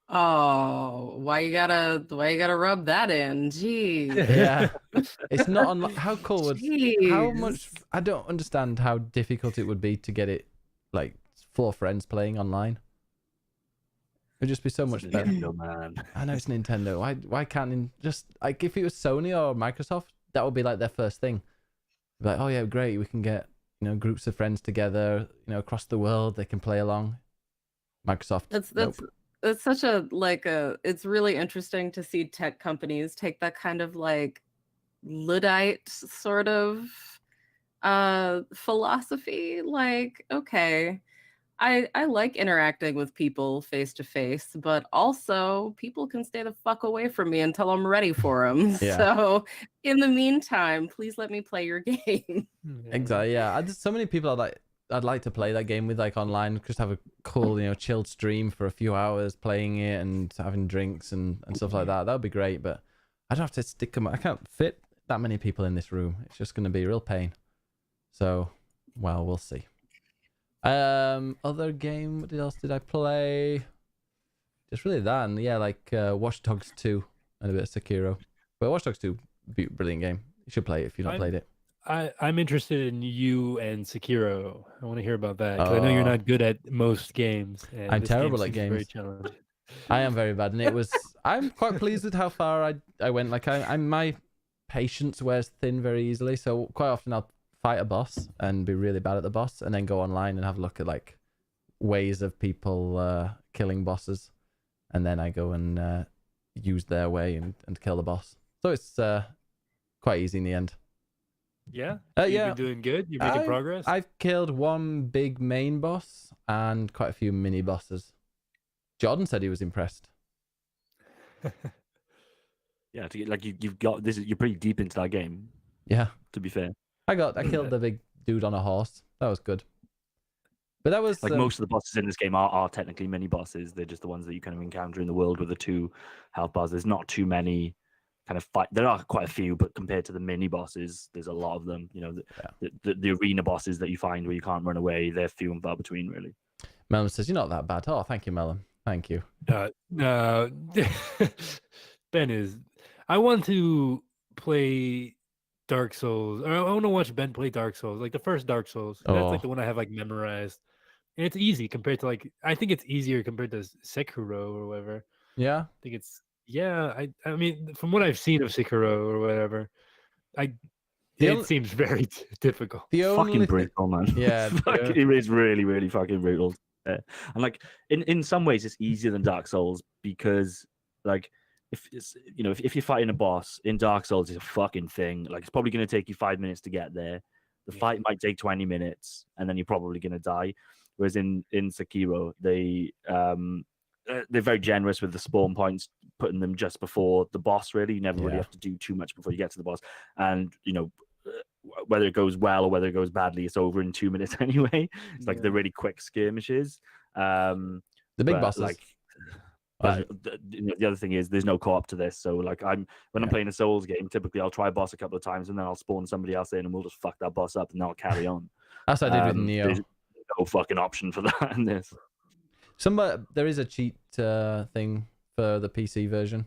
Oh, why you gotta rub that in? Jeez. Yeah. It's not on how cool would Jeez. How much I don't understand how difficult it would be to get it like 4 friends playing online. It'd just be so much better. Man. I know it's Nintendo. Why can't just like if it was Sony or Microsoft, that would be like their first thing. Like, oh yeah, great, we can get groups of friends together, across the world, they can play along. Microsoft. That's it's such a like a it's really interesting to see tech companies take that kind of like Luddite sort of philosophy. Like, okay, I like interacting with people face to face, but also people can stay the fuck away from me until I'm ready for them. Yeah. So in the meantime, please let me play your game. Exactly. Yeah. There's so many people I'd like to play that game with, like online, just have a cool, chilled stream for a few hours playing it and having drinks and stuff like that. That would be great, but I don't have to stick them. I can't fit that many people in this room. It's just going to be a real pain. So, well, we'll see. Other game. What else did I play? Just really that, and yeah, like Watch Dogs 2 and a bit of Sekiro. But Watch Dogs 2, brilliant game. You should play it if you've not played it. I'm interested in you and Sekiro. I want to hear about that because I know you're not good at most games. And I'm this game terrible at seems games. Very challenging. I am very bad, and it was. I'm quite pleased with how far I went. Like I'm my patience wears thin very easily, so quite often I'll fight a boss and be really bad at the boss, and then go online and have a look at like ways of people killing bosses, and then I go and use their way and kill the boss. So it's quite easy in the end. Yeah. Yeah. You've been doing good. You're making progress. I've killed one big main boss and quite a few mini bosses. Jordan said he was impressed. Yeah, to get, like you've got this. You're pretty deep into that game. Yeah. To be fair, I killed the big dude on a horse. That was good. But that was like most of the bosses in this game are technically mini bosses. They're just the ones that you kind of encounter in the world with the 2 health bars. There's not too many kind of fight. There are quite a few, but compared to the mini bosses, there's a lot of them. The arena bosses that you find where you can't run away, they're few and far between, really. Melon says you're not that bad. Oh, thank you, Melon. Thank you. No, Ben is. I want to play Dark Souls. Or I want to watch Ben play Dark Souls, like the first Dark Souls. That's like the one I have like memorized, and it's easy compared to like I think it's easier compared to Sekiro or whatever. Yeah, I think it's I mean from what I've seen of Sekiro or whatever, it seems very difficult. The only fucking brutal, man. Yeah, it is really, really fucking brutal. And like in some ways, it's easier than Dark Souls because like if you're fighting a boss in Dark Souls, it's a fucking thing. Like it's probably going to take you 5 minutes to get there. The fight might take 20 minutes, and then you're probably going to die. Whereas in Sekiro, they're very generous with the spawn points, putting them just before the boss. Really, you never really have to do too much before you get to the boss, and whether it goes well or whether it goes badly, it's over in 2 minutes anyway. It's like the really quick skirmishes. The big bosses. Like, the other thing is there's no co-op to this. So like I'm playing a Souls game, typically I'll try a boss a couple of times and then I'll spawn somebody else in and we'll just fuck that boss up and then I'll carry on. That's what I did with Neo. There's no fucking option for that in this. There is a cheat thing for the PC version.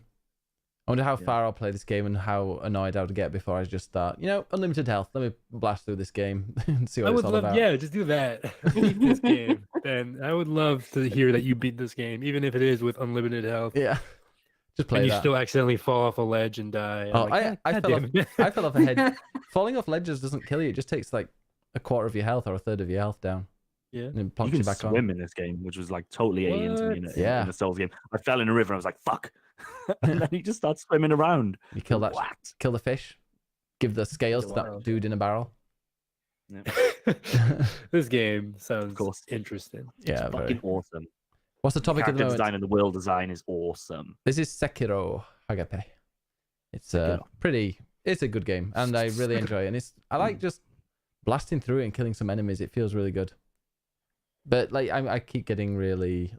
I wonder how far I'll play this game and how annoyed I would get before I just start. Unlimited health. Let me blast through this game and see what it's all about. Yeah, just do that. Beat this game. Then I would love to hear that you beat this game, even if it is with unlimited health. Yeah, just play and you that. still accidentally fall off a ledge and die. I fell off a hedge. Falling off ledges doesn't kill you. It just takes like a quarter of your health or a third of your health down. Yeah, and then you can back swim on. in this game, which was like totally alien to me in a Souls game. I fell in a river and I was like, "Fuck!" And then you just start swimming around. You kill kill the fish, give the scales to that dude in a barrel. Yeah. This game sounds interesting. Yeah, it's fucking awesome. What's the topic of the moment? Design and the world design is awesome. This is Sekiro Hagape. It's it's a good game, and I really enjoy it. And I like just blasting through it and killing some enemies. It feels really good. But like I keep getting really,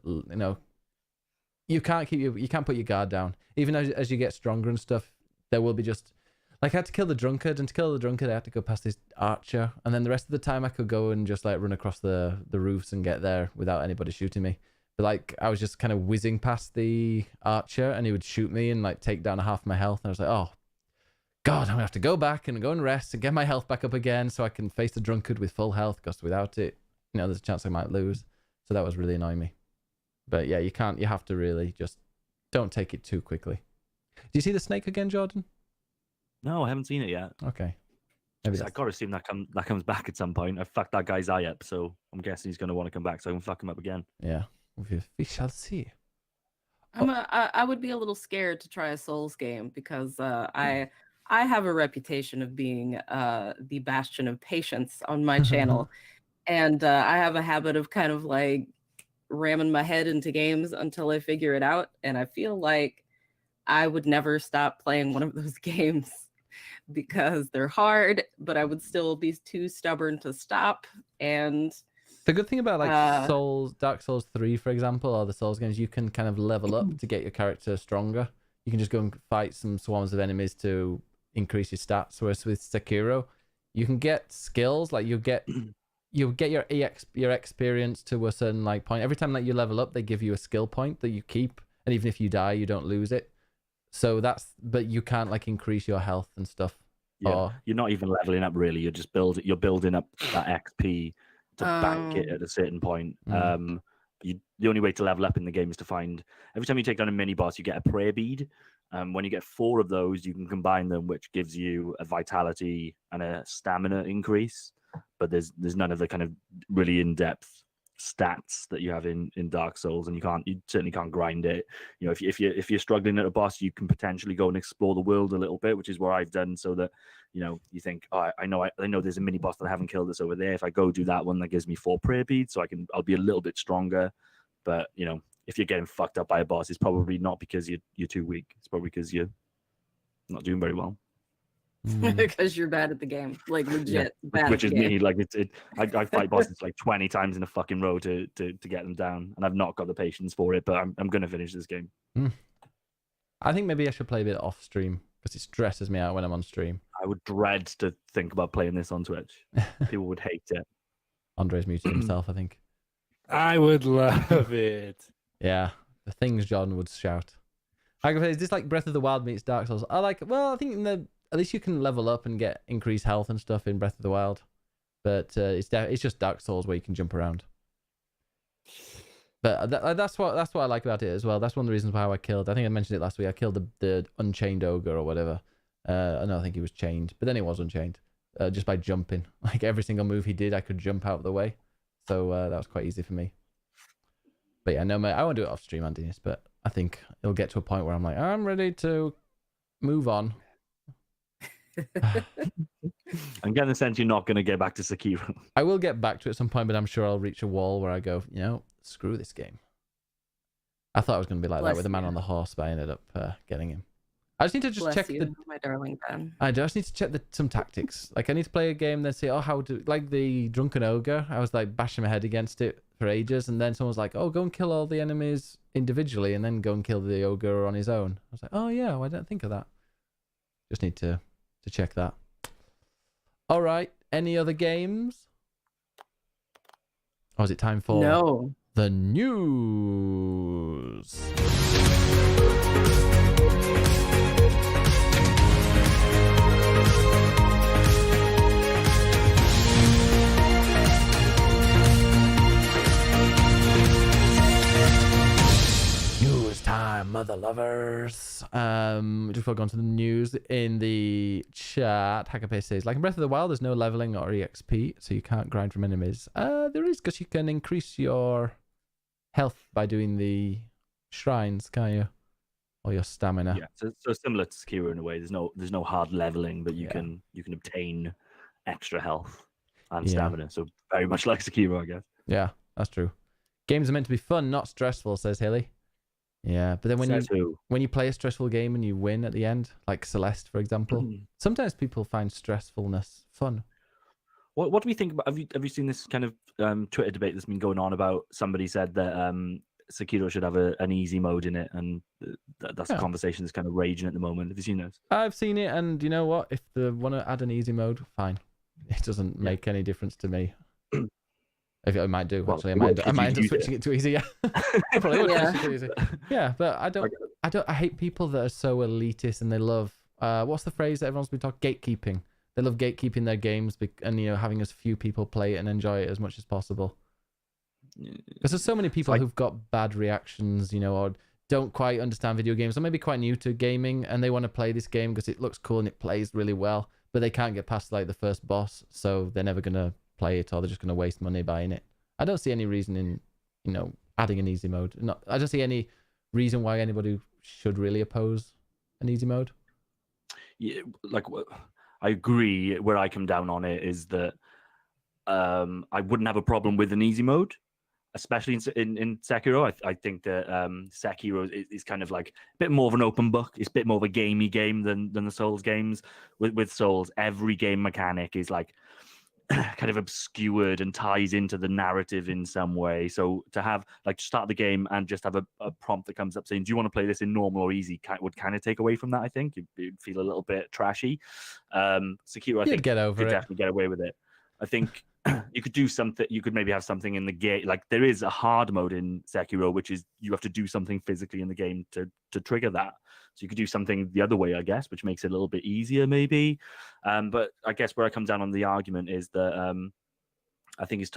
you can't put your guard down. Even as you get stronger and stuff, there will be just like I had to kill the drunkard, and to kill the drunkard I had to go past this archer, and then the rest of the time I could go and just like run across the roofs and get there without anybody shooting me. But like I was just kind of whizzing past the archer, and he would shoot me and like take down half my health, and I was like, oh God, I'm gonna have to go back and go and rest and get my health back up again so I can face the drunkard with full health, because without it, there's a chance I might lose. So that was really annoying me. But yeah, you have to really just don't take it too quickly. Do you see the snake again, Jordan? No, I haven't seen it yet. Okay. I gotta assume that comes back at some point. I fucked that guy's eye up, so I'm guessing he's gonna want to come back so I can fuck him up again. Yeah. We shall see. I would be a little scared to try a Souls game because I have a reputation of being the bastion of patience on my channel, and I have a habit of kind of like ramming my head into games until I figure it out, and I feel like I would never stop playing one of those games because they're hard, but I would still be too stubborn to stop. And The good thing about like Uh, Dark Souls 3, for example, or the Souls games, you can kind of level up to get your character stronger. You can just go and fight some swarms of enemies to increase your stats. Whereas with Sekiro, you can get skills, like you'll get your experience to a certain like point. Every time that you level up, they give you a skill point that you keep, and even if you die, you don't lose it. So but you can't like increase your health and stuff. Yeah, you're not even leveling up really. You're building up that XP to bank it um, at a certain point. Mm. The only way to level up in the game is to find every time you take down a mini boss, you get a prayer bead. When you get 4 of those, you can combine them, which gives you a vitality and a stamina increase. But there's none of the kind of really in depth stats that you have in Dark Souls, and you certainly can't grind it. You know, if you're struggling at a boss, you can potentially go and explore the world a little bit, which is what I've done, so that you think, oh, I know there's a mini boss that I haven't killed that's over there. If I go do that one, that gives me 4 prayer beads, so I'll be a little bit stronger. But if you're getting fucked up by a boss, it's probably not because you're too weak. It's probably because you're not doing very well. because you're bad at the game, like legit Yeah, bad which at is the game. me. Like I fight bosses like 20 times in a fucking row to get them down, and I've not got the patience for it. But I'm gonna finish this game. I think maybe I should play a bit off stream because it stresses me out when I'm on stream. I would dread to think about playing this on Twitch. People would hate it. Andre's muted himself, I think. I would love it. Yeah, the things John would shout. Like, is this like Breath of the Wild meets Dark Souls? I think at least you can level up and get increased health and stuff in Breath of the Wild, but it's just Dark Souls where you can jump around. But that's what I like about it as well. That's one of the reasons why I killed. I think I mentioned it last week. I killed the Unchained Ogre or whatever. I think he was chained, but then he was unchained just by jumping. Like every single move he did, I could jump out of the way, so that was quite easy for me. But yeah, no, mate, I won't do it off stream, Andy, but I think it'll get to a point where I'm like, I'm ready to move on. I'm getting the sense you're not going to get back to Sekiro. I will get back to it at some point, but I'm sure I'll reach a wall where I go, screw this game. I thought I was going to be like that with the man on the horse, but I ended up getting him. I just need to just check my darling Ben. I just need to check some tactics. Like I need to play a game, then say, like the Drunken Ogre. I was like bashing my head against it for ages, and then someone was like, "Oh, go and kill all the enemies individually, and then go and kill the ogre on his own." I was like, "Oh yeah, well, I didn't think of that." Just need to check that. All right. Any other games? Or is it time for the news? News time, mother lovers. Just before going to the news, in the chat, Hackerpace says, like in Breath of the Wild, there's no leveling or EXP, so you can't grind from enemies. There is, because you can increase your health by doing the shrines, can't you? Or your stamina. Yeah, so similar to Sekiro in a way. There's no hard leveling, but you can obtain extra health and stamina. So very much like Sekiro, I guess. Yeah, that's true. Games are meant to be fun, not stressful, says Hilly. Yeah, but then when you play a stressful game and you win at the end, like Celeste, for example, sometimes people find stressfulness fun. What do we think about? Have you seen this kind of Twitter debate that's been going on about? Somebody said that Sekiro should have an easy mode in it, and that's a conversation that's kind of raging at the moment. Have you seen this? I've seen it, and you know what? If they want to add an easy mode, fine. It doesn't make any difference to me. If I might do, actually, I might end up switching it to easy. Yeah, I probably would switch it to easy. Yeah, but I hate people that are so elitist and they love what's the phrase that everyone's been talking? Gatekeeping. They love gatekeeping their games and having as few people play it and enjoy it as much as possible. Because there's so many people who've got bad reactions, or don't quite understand video games, or maybe quite new to gaming, and they want to play this game because it looks cool and it plays really well, but they can't get past like the first boss, so they're never gonna play it, or they're just gonna waste money buying it. I don't see any reason in adding an easy mode. I don't see any reason why anybody should really oppose an easy mode? Yeah, like I agree. Where I come down on it is that I wouldn't have a problem with an easy mode, especially in Sekiro. I think that Sekiro is kind of like a bit more of an open book. It's a bit more of a gamey game than the Souls games. With Souls, every game mechanic is like kind of obscured and ties into the narrative in some way. So to have like to start the game and just have a prompt that comes up saying, "Do you want to play this in normal or easy?" would kind of take away from that. I think you'd feel a little bit trashy. Sekiro, I think, get over could it. definitely get away with it. I think you could do something. You could maybe have something in the game. Like there is a hard mode in Sekiro, which is you have to do something physically in the game to trigger that. So you could do something the other way, I guess, which makes it a little bit easier, maybe. But I guess where I come down on the argument is that I think it's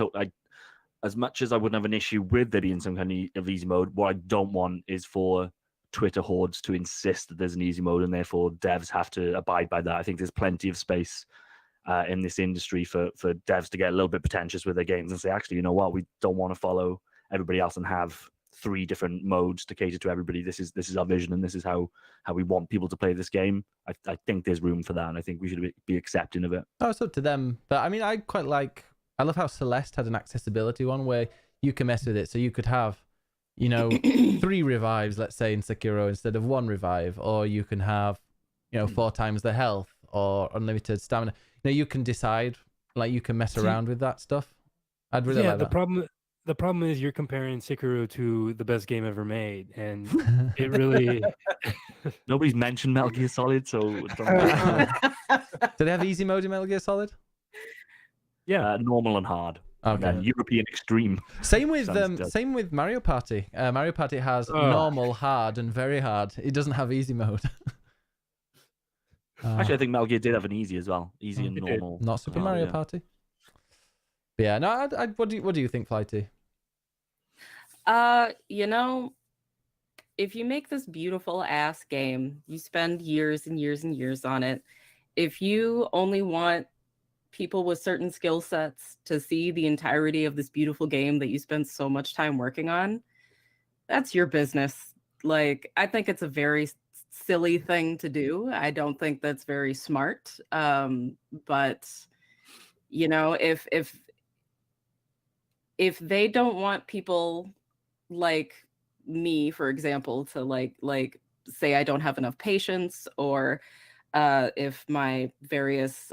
as much as I wouldn't have an issue with there being some kind of easy mode, what I don't want is for Twitter hordes to insist that there's an easy mode and therefore devs have to abide by that. I think there's plenty of space in this industry for devs to get a little bit pretentious with their games and say, actually, you know what, we don't want to follow everybody else and have 3 different modes to cater to everybody. This is our vision, and this is how we want people to play this game. I think there's room for that, and I think we should be accepting of it. Oh, it's up to them. But I mean, I love how Celeste had an accessibility one where you can mess with it. So you could have, 3 revives, let's say, in Sekiro instead of 1 revive, or you can have, 4 times the health or unlimited stamina. You can decide, like you can mess around with that stuff. I'd really like that. The problem is you're comparing Sekiro to the best game ever made, and it really nobody's mentioned Metal Gear Solid, so do they have easy mode in Metal Gear Solid? Yeah, normal and hard. Okay. And European extreme. Same with Mario Party. Mario Party has normal, hard, and very hard. It doesn't have easy mode. Actually, I think Metal Gear did have an easy as well. Easy and normal. Not Super Mario Party. But yeah, no. What do you think, Flighty? If you make this beautiful ass game, you spend years and years and years on it. If you only want people with certain skill sets to see the entirety of this beautiful game that you spend so much time working on, that's your business. Like, I think it's a very silly thing to do. I don't think that's very smart. But if they don't want people like me, for example, to like say I don't have enough patience, or if my various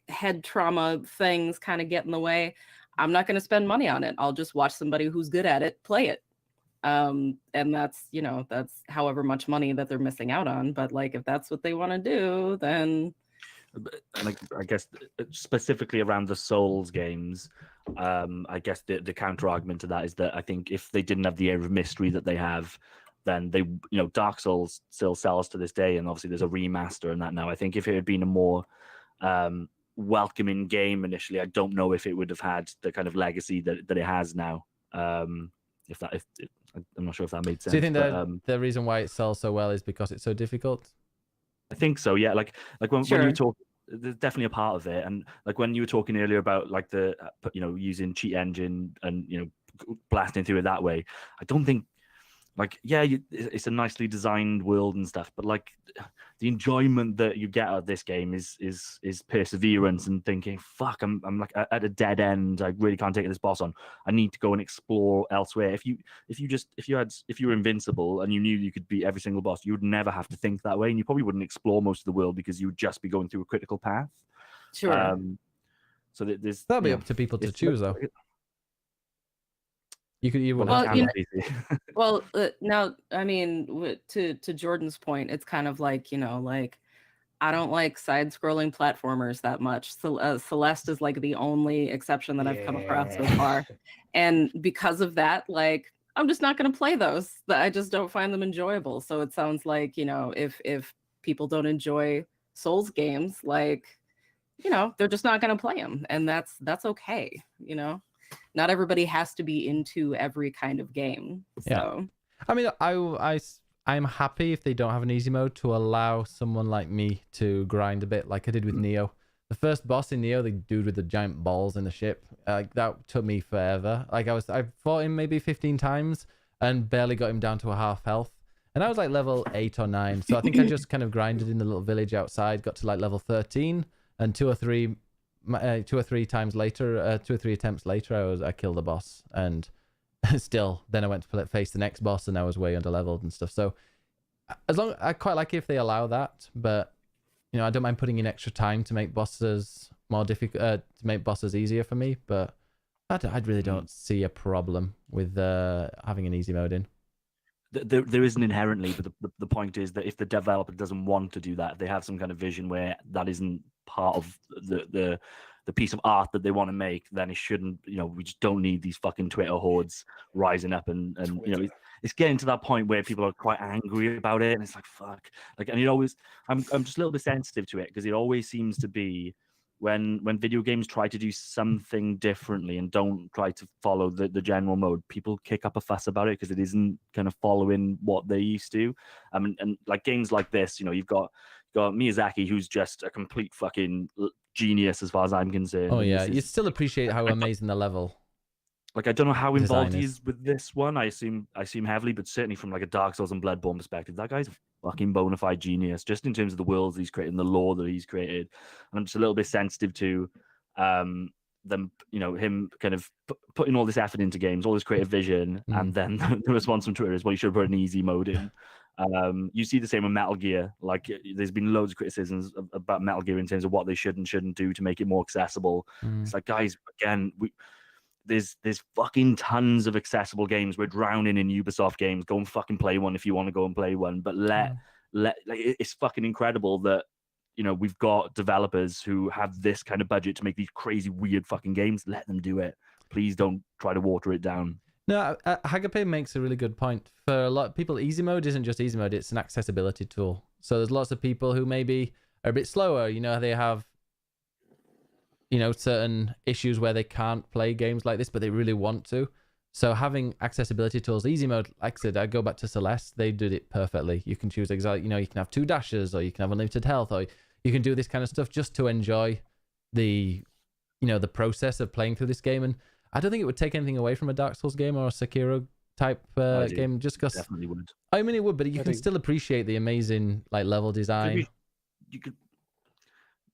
head trauma things kind of get in the way, I'm not going to spend money on it. I'll just watch somebody who's good at it play it. And that's however much money that they're missing out on. But like, if that's what they want to do, then. Like, I guess specifically around the Souls games, I guess the counter argument to that is that I think if they didn't have the air of mystery that they have, then they, Dark Souls still sells to this day, and obviously there's a remaster and that now. I think if it had been a more welcoming game initially, I don't know if it would have had the kind of legacy that it has now. I'm not sure if that made sense. Do you think that the reason why it sells so well is because it's so difficult? I think so, yeah. Like when you talk, there's definitely a part of it, and like when you were talking earlier about like the using cheat engine and blasting through it that way, I don't think it's a nicely designed world and stuff, but like the enjoyment that you get out of this game is perseverance and thinking, fuck, I'm like at a dead end. I really can't take this boss on. I need to go and explore elsewhere. If you were invincible and you knew you could beat every single boss, you would never have to think that way, and you probably wouldn't explore most of the world because you would just be going through a critical path. Sure. So that'll be up to people to choose, though. Now, I mean, to Jordan's point, it's kind of like, I don't like side-scrolling platformers that much. So, Celeste is like the only exception that I've come across so far. And because of that, like, I'm just not going to play those. I just don't find them enjoyable. So it sounds like, if people don't enjoy Souls games, like, they're just not going to play them. And that's okay, Not everybody has to be into every kind of game. So. Yeah. I mean, I'm happy if they don't have an easy mode to allow someone like me to grind a bit like I did with Neo. The first boss in Neo, the dude with the giant balls in the ship, that took me forever. Like I fought him maybe 15 times, and barely got him down to a half health. And I was like level 8 or 9. So I think I just kind of grinded in the little village outside, got to like level 13, and two or three attempts later, I killed the boss. And still, then I went to face the next boss, and I was way under leveled and stuff. So I quite like it if they allow that, but I don't mind putting in extra time to make bosses more difficult, to make bosses easier for me. But I really don't see a problem with having an easy mode in. There isn't inherently, but the point is that if the developer doesn't want to do that, they have some kind of vision where that isn't part of the piece of art that they want to make, then it shouldn't. We just don't need these fucking Twitter hordes rising up, and it's getting to that point where people are quite angry about it, and it's like fuck, and it always. I'm just a little bit sensitive to it because it always seems to be when video games try to do something differently and don't try to follow the general mode, people kick up a fuss about it because it isn't kind of following what they used to. And like games like this, you've got Miyazaki, who's just a complete fucking genius as far as I'm concerned. Oh yeah, you still appreciate how amazing the level. Like I don't know how involved he Designers. is with this one. I assume heavily, but certainly from like a Dark Souls and Bloodborne perspective, that guy's a fucking bona fide genius, just in terms of the worlds he's created and the lore that he's created. And I'm just a little bit sensitive to them, him kind of putting all this effort into games, all this creative vision, and then the response from Twitter is, well, you should put an easy mode in. You see the same with Metal Gear. Like there's been loads of criticisms about Metal Gear in terms of what they should and shouldn't do to make it more accessible. It's like, guys, again, there's fucking tons of accessible games. We're drowning in Ubisoft games. Go and fucking play one if you want to go and play one. But it's fucking incredible that we've got developers who have this kind of budget to make these crazy weird fucking games. Let them do it. Please don't try to water it down. No, Hagape makes a really good point. For a lot of people, easy mode isn't just easy mode, it's an accessibility tool. So there's lots of people who maybe are a bit slower, they have certain issues where they can't play games like this, but they really want to. So having accessibility tools, easy mode, like I said, I go back to Celeste, they did it perfectly. You can choose exactly, you can have 2 dashes, or you can have unlimited health, or you can do this kind of stuff just to enjoy the process of playing through this game. And I don't think it would take anything away from a Dark Souls game or a Sekiro type game, just because Definitely would. I mean, it would, but you can still appreciate the amazing level design. You could.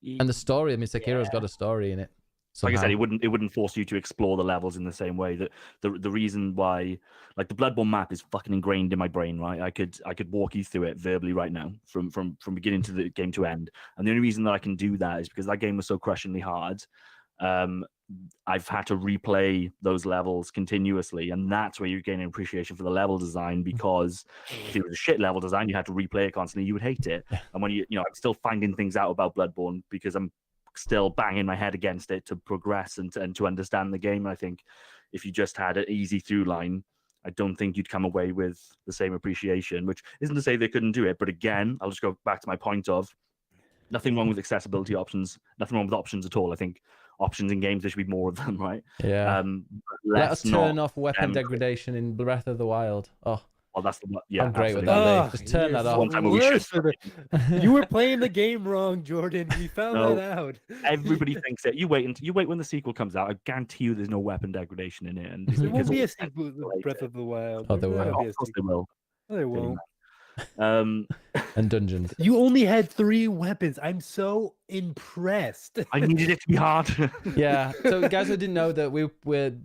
And the story. I mean, Sekiro's got a story in it. Like I said, it wouldn't force you to explore the levels in the same way. That the reason why, like the Bloodborne map is fucking ingrained in my brain, right? I could walk you through it verbally right now, from beginning to the game to end. And the only reason that I can do that is because that game was so crushingly hard. I've had to replay those levels continuously, and that's where you gain an appreciation for the level design, because if it was a shit level design, you had to replay it constantly, you would hate it. And when I'm still finding things out about Bloodborne because I'm still banging my head against it to progress and to understand the game. I think if you just had an easy through line, I don't think you'd come away with the same appreciation, which isn't to say they couldn't do it. But again, I'll just go back to my point of nothing wrong with accessibility options, nothing wrong with options at all. I think options in games, there should be more of them, right? Yeah. Let us turn off weapon degradation in Breath of the Wild. Oh, well, that's how great would that be? Just turn that off. One time we should. You were playing the game wrong, Jordan. We found that out. Everybody thinks it. You wait when the sequel comes out. I guarantee you, there's no weapon degradation in it. And there won't be a sequel to Breath of the Wild. Oh, there will. Of course, they will. No, they won't. And dungeons. You only had 3 weapons. I'm so impressed. I needed it to be hard. Yeah. So guys who didn't know that we're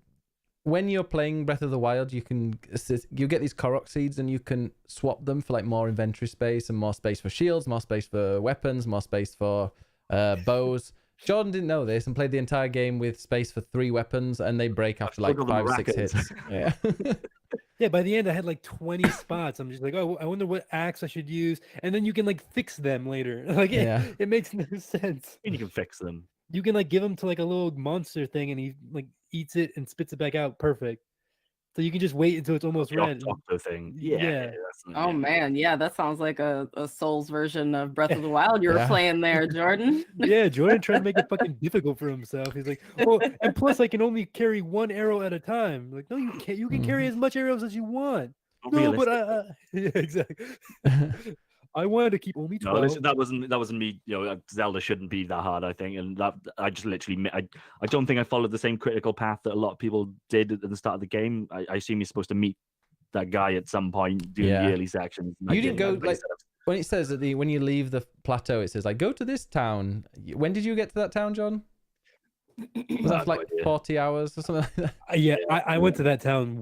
when you're playing Breath of the Wild, you get these Korok seeds and you can swap them for more inventory space and more space for shields, more space for weapons, more space for bows. Jordan didn't know this and played the entire game with space for 3 weapons, and they break after 5 or 6 hits. Yeah. Yeah, by the end I had 20 spots. I'm just like, oh, I wonder what axe I should use, and then you can fix them later. It makes no sense. And you can fix them. You can give them to a little monster thing, and he eats it and spits it back out. Perfect. So you can just wait until it's almost red. Doctor thing. Yeah. Oh man, yeah, that sounds like a Souls version of Breath of the Wild you were playing there, Jordan. Yeah, Jordan tried to make it fucking difficult for himself. He's like, oh, and plus I can only carry 1 arrow at a time. Like, no, you can't. You can carry as much arrows as you want. No, but yeah, exactly. I wanted to keep only 12. No, listen, that wasn't me. Zelda shouldn't be that hard, I think, and that I just literally I don't think I followed the same critical path that a lot of people did at the start of the game. I assume you're supposed to meet that guy at some point doing Yeah. the early sections. and, You didn't getting go, everybody like- set up. When it says that when you leave the plateau, it says like go to this town. When did you get to that town, John? Was I've that for no like idea. 40 hours or something like that? Yeah, I went to that town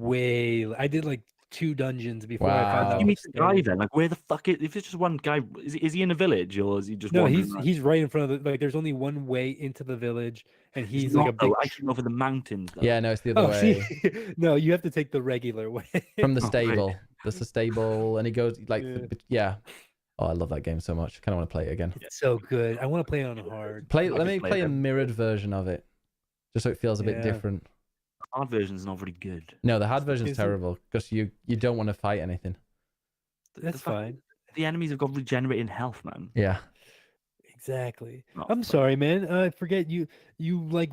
I did like 2 dungeons before I found Wow. out. You meet the the guy story. then? Like, where the fuck if it's just one guy? Is he in a village or is he just No, wandering around? he's right in front of the, like there's only one way into the village, and He's he's like a not, though. big I came over the mountains. Though. Yeah, no, it's the other Oh, way. see, no, you have to take the regular way. From the Oh, right. stable. There's the stable, and he goes like, Yeah. yeah. Oh, I love that game so much. I kind of want to play it again. It's so good. I want to play it on hard. Let could me play play a them. mirrored version of it, just so it feels a bit Yeah. different. The hard version's not very good. No, the hard version's Is it? terrible because you don't want to fight anything. That's fuck- fine. The enemies have got regenerating health, man. Yeah. Exactly. Oh, I'm fuck. sorry, man. I forget you like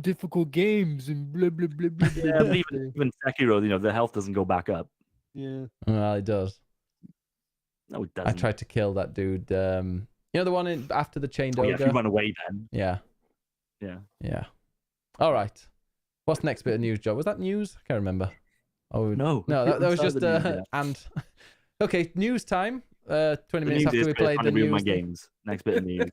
difficult games and blah blah blah blah. Yeah, blah, but even Sekiro, the health doesn't go back up. yeah. Well, it does. No, it I doesn't. tried to kill that dude. You know the one after the chained Oh, yeah, if you ogre? run away, then Yeah. yeah. Yeah. All right. What's next bit of news, Joe? Was that news? I can't remember. Oh No, no, that was Start just the news, yeah. and okay, news time. 20 The minutes news after is we Chris played trying the to ruin my news. games. Next bit of news.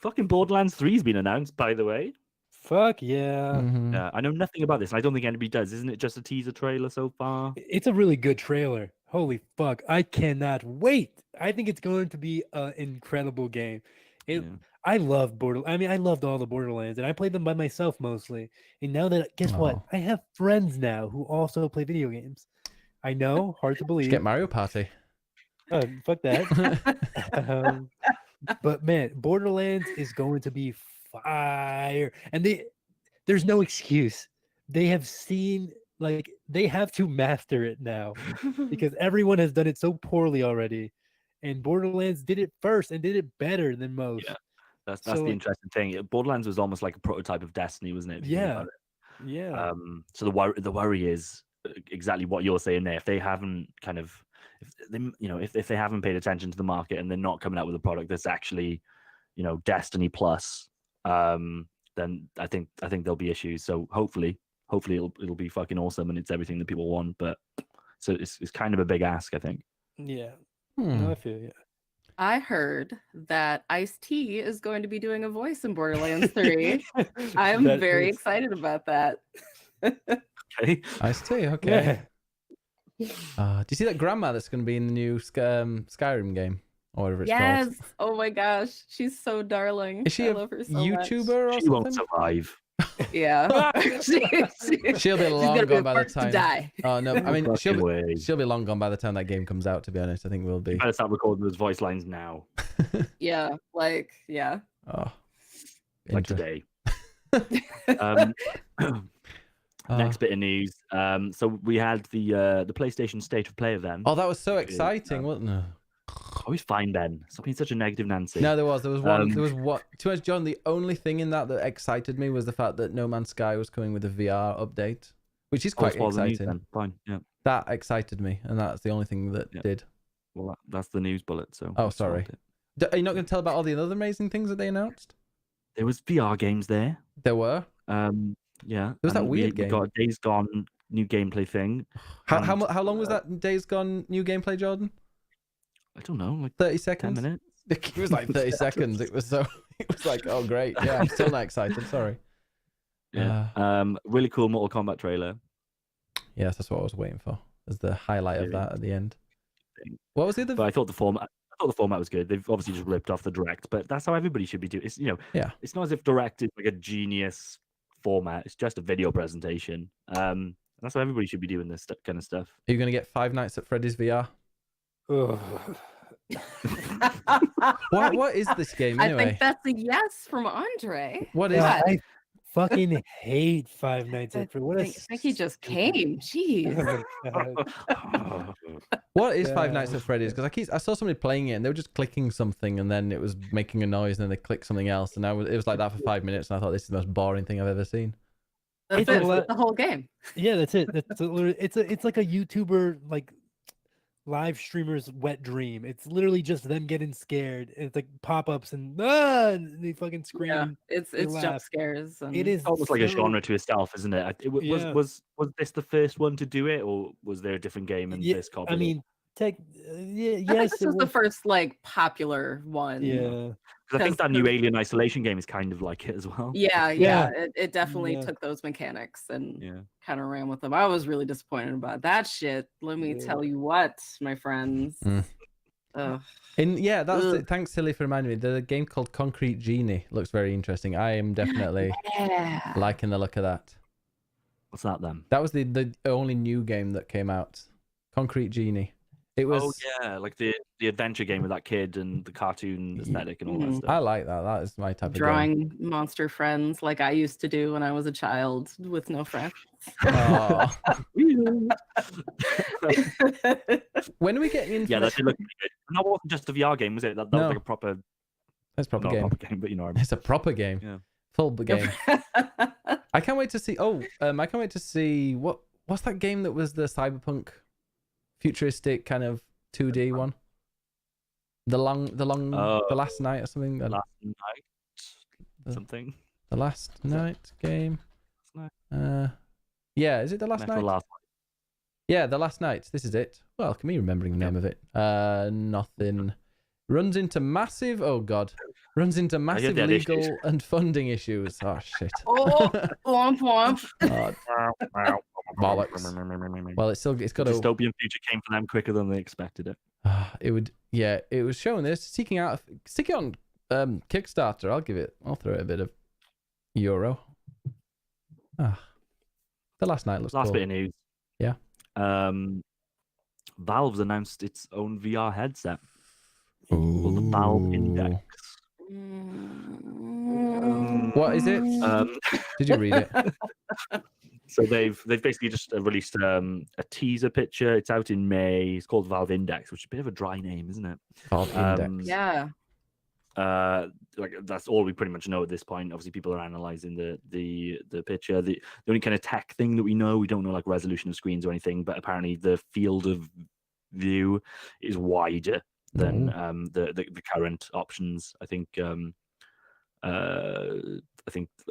Fucking Borderlands 3's been announced, by the way. Fuck yeah. Mhm. Yeah, I know nothing about this, and I don't think anybody does. Isn't it just a teaser trailer so far? It's a really good trailer. Holy fuck. I cannot wait. I think it's going to be an incredible game. Yeah. I love I loved all the Borderlands, and I played them by myself mostly. And now that, guess Oh. what? I have friends now who also play video games. I know, hard to Should believe. get Mario Party. Fuck that. um, but man, Borderlands is going to be fire, and there's no excuse. They have seen, like, they have to master it now because everyone has done it so poorly already, and Borderlands did it first and did it better than most. Yeah. That's So, the like- interesting thing. Borderlands was almost like a prototype of Destiny, wasn't it? if you think Yeah. about it? Yeah. So the worry is exactly what you're saying there. If they haven't kind of, if they haven't paid attention to the market and they're not coming out with a product that's actually, Destiny plus, then I think there'll be issues. So hopefully it'll be fucking awesome and it's everything that people want. But so it's kind of a big ask, I think. Yeah. Hmm. No, I feel you. I heard that Ice-T is going to be doing a voice in Borderlands 3. I'm That very is- excited about that. Okay. Nice tea. Okay. Yeah. Do you see that grandma that's going to be in the new Skyrim game or whatever it's Yes. called? Oh my gosh. She's so darling. Is she I a love her so YouTuber or She won't something? survive. much. Yeah. She'll be long gonna be gone the by the first to time. die. Oh no! I mean, Fucking way. she'll be long gone by the time that game comes out. To be honest, I think we'll be. Better start recording those voice lines now, Yeah. Yeah. Oh, like inter- today. um, Oh. Next bit of news. So we had the PlayStation State of Play event. Oh, that was so Okay, exciting, wasn't it? Oh, he's fine, Ben. Stop being such a negative Nancy. No, there was one. Um, There was what? To us, John. The only thing in that excited me was the fact that No Man's Sky was coming with a VR update, which is Oh, quite it's all the news exciting. then. Fine. Yeah. That excited me, and that's the only thing that Yeah. did. Well, that's the news bullet. So. Oh, I sorry. solved it. Are you not going to tell about all the other amazing things that they announced? There was VR games there. There were. Yeah. was that and weird we game. got a Days Gone new gameplay thing. How and, how long was that Days Gone new gameplay, Jordan? I don't know, like 30 10 seconds. minutes. It was like 30 seconds. It was so. It was like, oh great, yeah. I'm still not excited. Sorry. Yeah. Really cool Mortal Kombat trailer. Yes, that's what I was waiting for. As the highlight of Yeah. that at the end. What was the other? But I thought the format was good. They've obviously just ripped off the Direct, but that's how everybody should be doing. It's Yeah. It's not as if Direct is like a genius format. It's just a video presentation. That's how everybody should be doing this kind of stuff. Are you going to get Five Nights at Freddy's VR? Ugh. What is this game I anyway? think that's a yes from Andre. What is Yeah, it? I fucking hate Five Nights at Freddy's. What I a think he just stupid- came. Jeez. Oh my God. What is Five Yeah. Nights at Freddy's? Because I saw somebody playing it and they were just clicking something and then it was making a noise and then they clicked something else and it was like that for 5 minutes and I thought this is the most boring thing I've ever seen. That's It's a it. lot- The whole game. Yeah, that's it. It's like a YouTuber live streamers' wet dream. It's literally just them getting scared. It's like pop-ups and and they fucking scream. Yeah, And it's they jump laugh. scares. And It is almost like a so- genre to itself, isn't it? Yeah. Was this the first one to do it, or was there a different game and Yeah, this copied I it? mean, yeah, I think yes, this it was the was. first like popular one. Yeah, Because I think that new 'cause- Alien Isolation game is kind of like it as well. Yeah, Yeah. it definitely Yeah. took those mechanics and Yeah. kind of ran with them. I was really disappointed about that shit. Let me Yeah. tell you what, my friends. Mm. Ugh. And yeah, that's Ugh. it. Thanks, Silly, for reminding me. The game called Concrete Genie looks very interesting. I am definitely Yeah. liking the look of that. What's that then? That was the only new game that came out. Concrete Genie. It was. Oh yeah, like the adventure game with that kid and the cartoon aesthetic and all that Mhm. stuff. I like that. That is my type of game. Drawing monster friends like I used to do when I was a child with no friends. Aw. When are we getting into Yeah, the- that did look pretty good. And that wasn't just a VR game, was it? That was No. like a proper, It's a proper not a game. proper game, but you know what I mean. It's a proper game. Yeah. Full game. I can't wait to see. I can't wait to see what's that game that was the cyberpunk, futuristic kind of 2D one. The last night or something. Last night, the- something. The last night game. Last night. Yeah, is it the last Metal night? Last Yeah, the last night. This is it. Well, can me remembering the name of it? Nothing. Runs into massive. Oh God. Runs into massive that legal issues. and funding issues. Oh shit. Oh, womp womp. Oh, bollocks. Well, it's got The to. dystopian future came for them quicker than they expected it. It would. Yeah, it was showing this. Stick it on Kickstarter. I'll throw it a bit of euro. The last night looks Last cool. bit of news. Yeah. Valve's announced its own VR headset called the Valve Index. What is it? Did you read it? So they've basically just released a teaser picture. It's out in May. It's called Valve Index, which is a bit of a dry name, isn't it? Valve Index. Yeah. Like that's all we pretty much know at this point. Obviously, people are analyzing the picture. The only kind of tech thing that we don't know like resolution of screens or anything, but apparently the field of view is wider than the current options. I think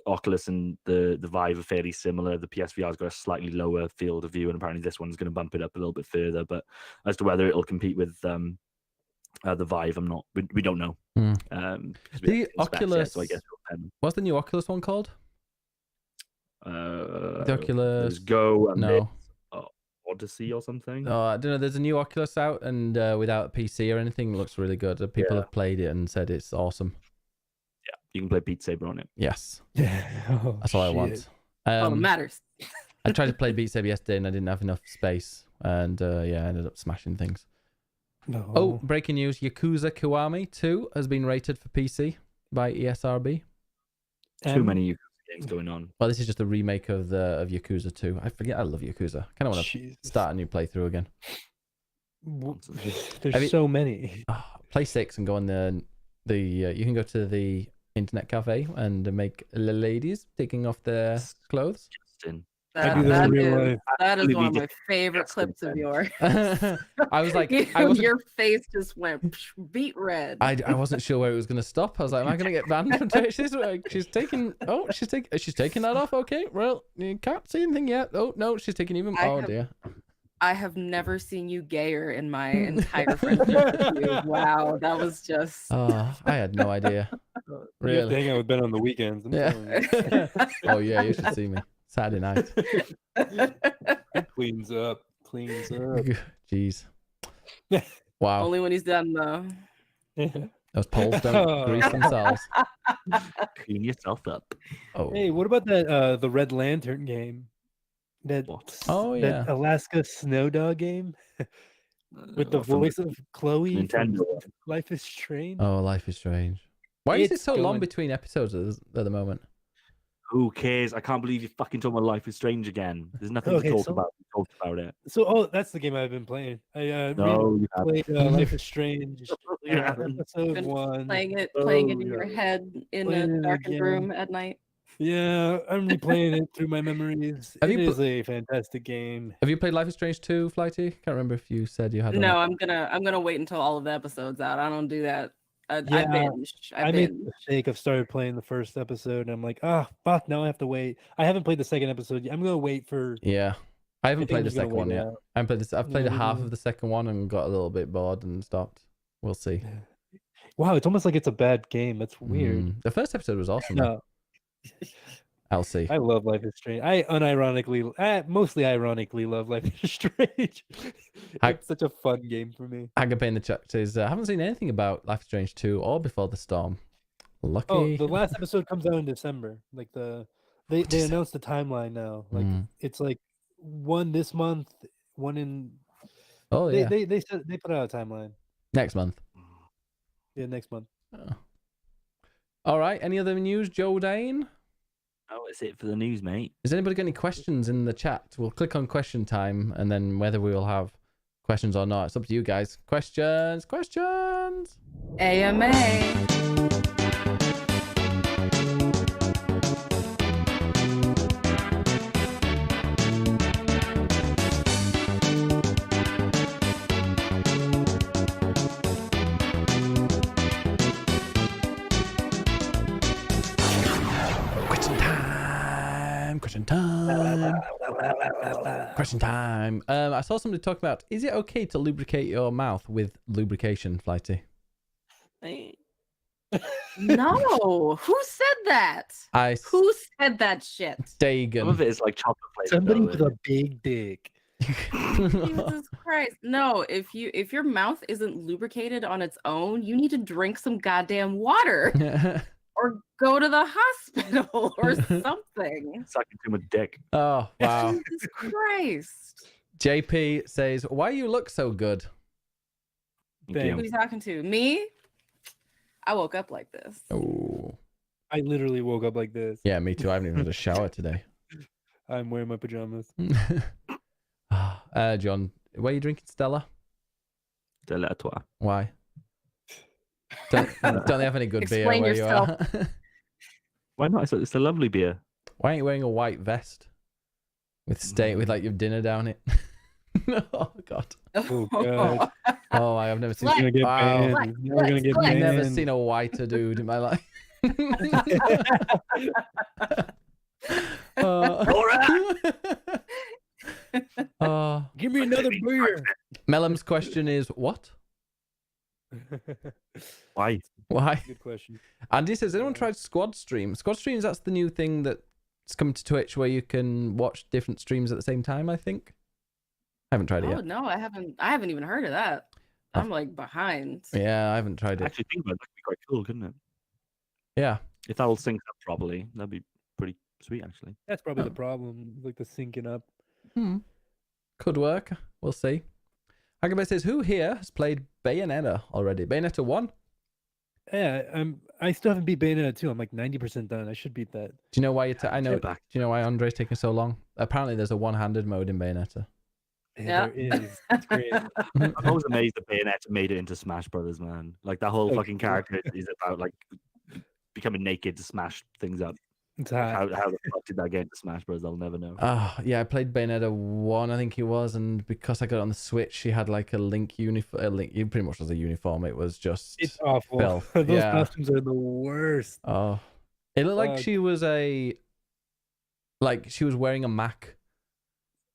Oculus and the Vive are fairly similar. The PSVR's got a slightly lower field of view, and apparently this one's going to bump it up a little bit further. But as to whether it'll compete with the Vive, we don't know. The Oculus. So I guess What's the new Oculus one called? The Oculus there's Go and No. Odyssey or something. Oh, I don't know. There's a new Oculus out, and without PC or anything, it looks really good. People have played it and said it's awesome. Yeah, you can play Beat Saber on it. Yes, Oh, that's all I want. All that matters. I tried to play Beat Saber yesterday, and I didn't have enough space, and I ended up smashing things. No. Oh, breaking news: Yakuza Kiwami 2 has been rated for PC by ESRB. Too many games going on. Well, this is just a remake of Yakuza 2. I forget. I love Yakuza. Kind of want to start a new playthrough again. There's Have you- so many. Play 6 and go on you can go to the internet cafe and make ladies taking off their clothes. Justin. I do that in real life. That is Really one of need my to- favorite Yes, clips of yours. I was like, I wasn't, Your face just went beet red. I wasn't sure where it was going to stop. I was like, am I going to get banned from Twitch? She's taking that off. Okay, well, you can't see anything yet. Oh no, she's taking even. Dear. I have never seen you gayer in my entire friendship with you. Wow, that was just. Oh, I had no idea. You have to Really? hang out with Ben on the weekends. I'm telling Yeah. Oh yeah, you should see me Saturday night. you. Cleans up. Jeez. Wow. Only when he's done though. Those poles don't grease themselves. Clean yourself up. Oh. Hey, what about that the Red Lantern game? What? Oh, yeah. That Alaska Snow Dog game with the From voice of Chloe from Nintendo. Life is Strange. Oh, Life is Strange. Why is it It's so long going- between episodes at the moment? Who cares? I can't believe you fucking talking about Life is Strange again. There's nothing Okay, to talk so- about. We talked about it. So, that's the game I've been playing. I No, you haven't. played Life is Strange. You haven't. Episode Been 1. playing it Oh, in your yeah. head in Playing a it darkened again. room at night. Yeah, I'm replaying it through my memories. Have It you is a fantastic game. Have you played Life is Strange 2, Flighty? Can't remember if you said you had. or No, not. I'm gonna wait until all of the episodes out. I don't do that. I Yeah, binge. I made the mistake of started playing the first episode, and I'm like, fuck, now I have to wait. I haven't played the second episode yet. I'm gonna wait for. Yeah, I haven't think played I'm the just gonna second one wait it yet. out. I haven't played this. I've played Yeah, half yeah. of the second one and got a little bit bored and stopped. We'll see. Wow, it's almost like it's a bad game. That's weird. The first episode was awesome. though. No, I'll see. I love Life is Strange. Mostly ironically love Life is Strange. It's such a fun game for me. Agape in the chat says, I haven't seen anything about Life is Strange 2 or Before the Storm. Lucky. Oh, the last episode comes out in December. Like they announced the timeline now. Like it's like one this month, one in. Oh yeah. They said they put out a timeline. Next month. Yeah, next month. Oh. All right. Any other news, Joe Dane? Oh, that's it for the news, mate. Has anybody got any questions in the chat? We'll click on question time, and then whether we will have questions or not, it's up to you guys. Questions. AMA. Question time. I saw somebody talk about, is it okay to lubricate your mouth with lubrication, Flighty? No, who said that? Who said that shit? Dagan. Some of it is like chocolate flavored. Somebody with a big dick. Jesus Christ. No, if your mouth isn't lubricated on its own, you need to drink some goddamn water. Or go to the hospital or something. Sucking too much dick. Oh, wow. Jesus Christ. JP says, why you look so good? Who are you talking to? Me? I woke up like this. Oh. I literally woke up like this. Yeah, me too. I haven't even had a shower today. I'm wearing my pajamas. John, why are you drinking Stella? Stella à toi. Why? Don't they have any good beer Explain where yourself. you are? Why not? It's a lovely beer. Why aren't you wearing a white vest with like your dinner down it? Oh god. Oh god. Oh, I have never seen. We're gonna get Wow. banned. We're gonna get I've banned. never seen a whiter dude in my life. Give me another beer. Melum's question is what? Why? Good question. Andy says, anyone tried Squad Stream? Squad Streams, that's the new thing that's come to Twitch where you can watch different streams at the same time, I think. I haven't tried it yet. Oh no, I haven't even heard of that. I'm like behind. Yeah, I haven't tried it. Actually, think about it. That'd be quite cool, couldn't it? Yeah. If that all syncs up properly, that'd be pretty sweet, actually. That's probably the problem, like the syncing up. Could work. We'll see. Agabe says, who here has played Bayonetta already? Bayonetta 1? Yeah, I still haven't beat Bayonetta 2. I'm like 90% done. I should beat that. Do you know why I know? Get Do back. you know why Andre's taking so long? Apparently, there's a one-handed mode in Bayonetta. Yeah. There is. It's great. I'm always amazed that Bayonetta made it into Smash Brothers, man. Like that whole fucking character is about like becoming naked to smash things up. It's Like, hot. how the fuck did that get into Smash Bros? I'll never know. Yeah, I played Bayonetta 1, I think it was, and because I got it on the Switch, she had like a Link uniform. It pretty much was a uniform. It was just It's awful. filth. Those Yeah. costumes are the worst. Oh, it looked like Fuck. she was she was wearing a Mac,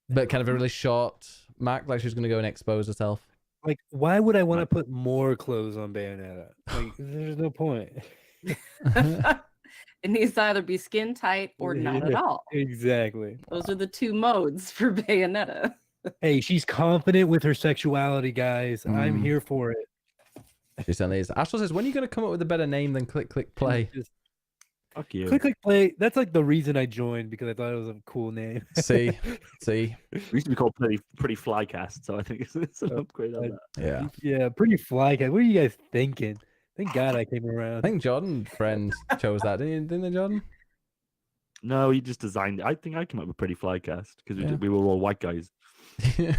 but kind of a really short Mac, like she was gonna go and expose herself. Like, why would I want to put more clothes on Bayonetta? Like, there's no point. It needs to either be skin tight or not at all. Exactly. Those are the two modes for Bayonetta. Hey, she's confident with her sexuality, guys. I'm here for it. She certainly is. Astral says, when are you gonna come up with a better name than Click Click Play? Just Fuck you. click play. That's like the reason I joined, because I thought it was a cool name. See. We used to be called Pretty Flycast, so I think it's an upgrade on that. Yeah. Yeah, pretty fly guy. What are you guys thinking? Thank God I came around. I think Jordan friend chose that, didn't they, Jordan? No, he just designed it. I think I came up with Pretty Flycast because we were all white guys. Yeah,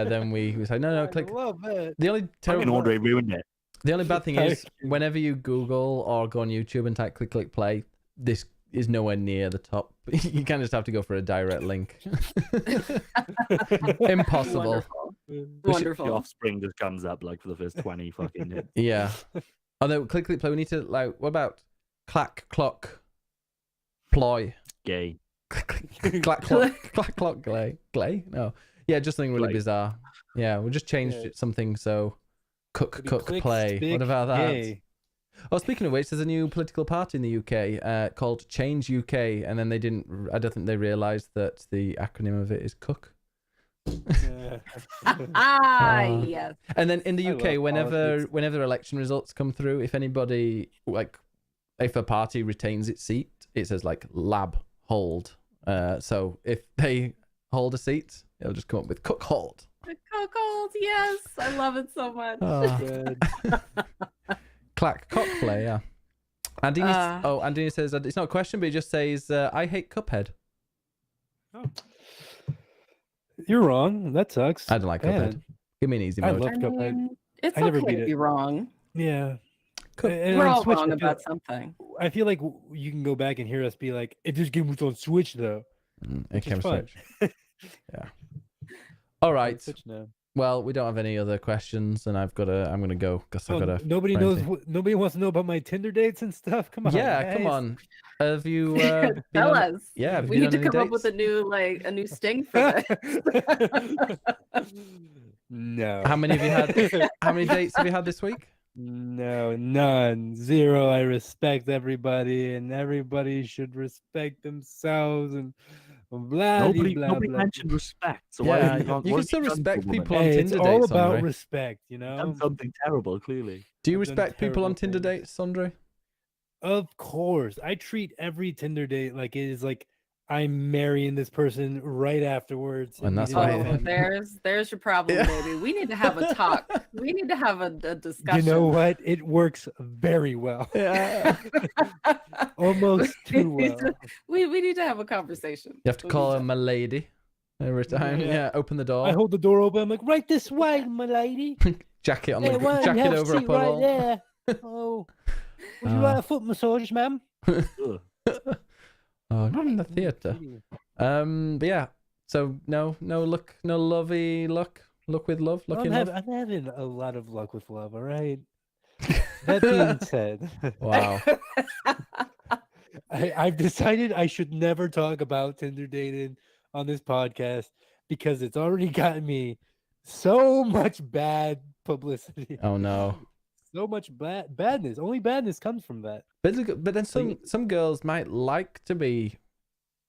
then we said no, I click. love that. The only Fucking terrible Andre ruined it. The only bad thing is, whenever you Google or go on YouTube and type click play, this is nowhere near the top. You kind of just have to go for a direct link. Impossible. Wonderful. The offspring just comes up like for the first 20 fucking hits. Yeah. Although click play, we need to like. What about clack clock ploy? Gay. Clack clock glay? No. Yeah, just something really bizarre. Yeah, we just changed it something so cook play. What about that? Gay. Oh, speaking of which, there's a new political party in the UK called Change UK, and then I don't think they realised that the acronym of it is Cook. Yes. And then in the UK, love whenever election results come through, if a party retains its seat, it says like lab hold. So if they hold a seat, it'll just come up with Cook hold. Cold, yes. I love it so much. Clack cock play, yeah. Andy says it's not a question, but he just says I hate Cuphead. Oh. You're wrong. That sucks. I don't like Cuphead. Give me an easy I mode. love Cuphead. It's I never okay beat to it. be wrong. Yeah. We're all wrong about something. I feel like you can go back and hear us be like, if this game was on Switch though. It came fun. Switch. Yeah. All right. Switch now. Well, we don't have any other questions, and I'm gonna go because I've got a. Nobody knows. Nobody wants to know about my Tinder dates and stuff. Come on. Yeah, guys. come on. Have you Tell us? Yeah, We need to come up with a new sting for this. No. How many have you had? How many dates have you had this week? No, none. Zero. I respect everybody, and everybody should respect themselves. And blah, Nobody blah, blah. mentioned respect. So Yeah, why you can still respect people on Hey, Tinder it's all dates, about Andre. respect, you know. done something terrible, clearly. Do you I've done respect people on terrible Tinder things. dates, Andre? Of course, I treat every Tinder date like it is like I'm marrying this person right afterwards. And that's we why- didn't Oh, have- there's your problem, baby. We need to have a talk. We need to have a discussion. You know what? It works very well. Yeah. Almost too We need well. to- we need to have a conversation. You have to call her my lady every time. Yeah. Yeah, open the door. I hold the door open. I'm like, right this way, my lady. Jacket on Hey, the why don't you jacket have a over a seat right puddle. there. Oh, would you like a foot massage, ma'am? Ugh. Oh, not in the theatre. But yeah. So no luck, no lovey luck. Luck with love. Lucky I'm love. having a lot of luck with love. All right. That being said, Wow. I've decided I should never talk about Tinder dating on this podcast because it's already gotten me so much bad publicity. Oh no. So much badness. Only badness comes from that. But then some girls might like to be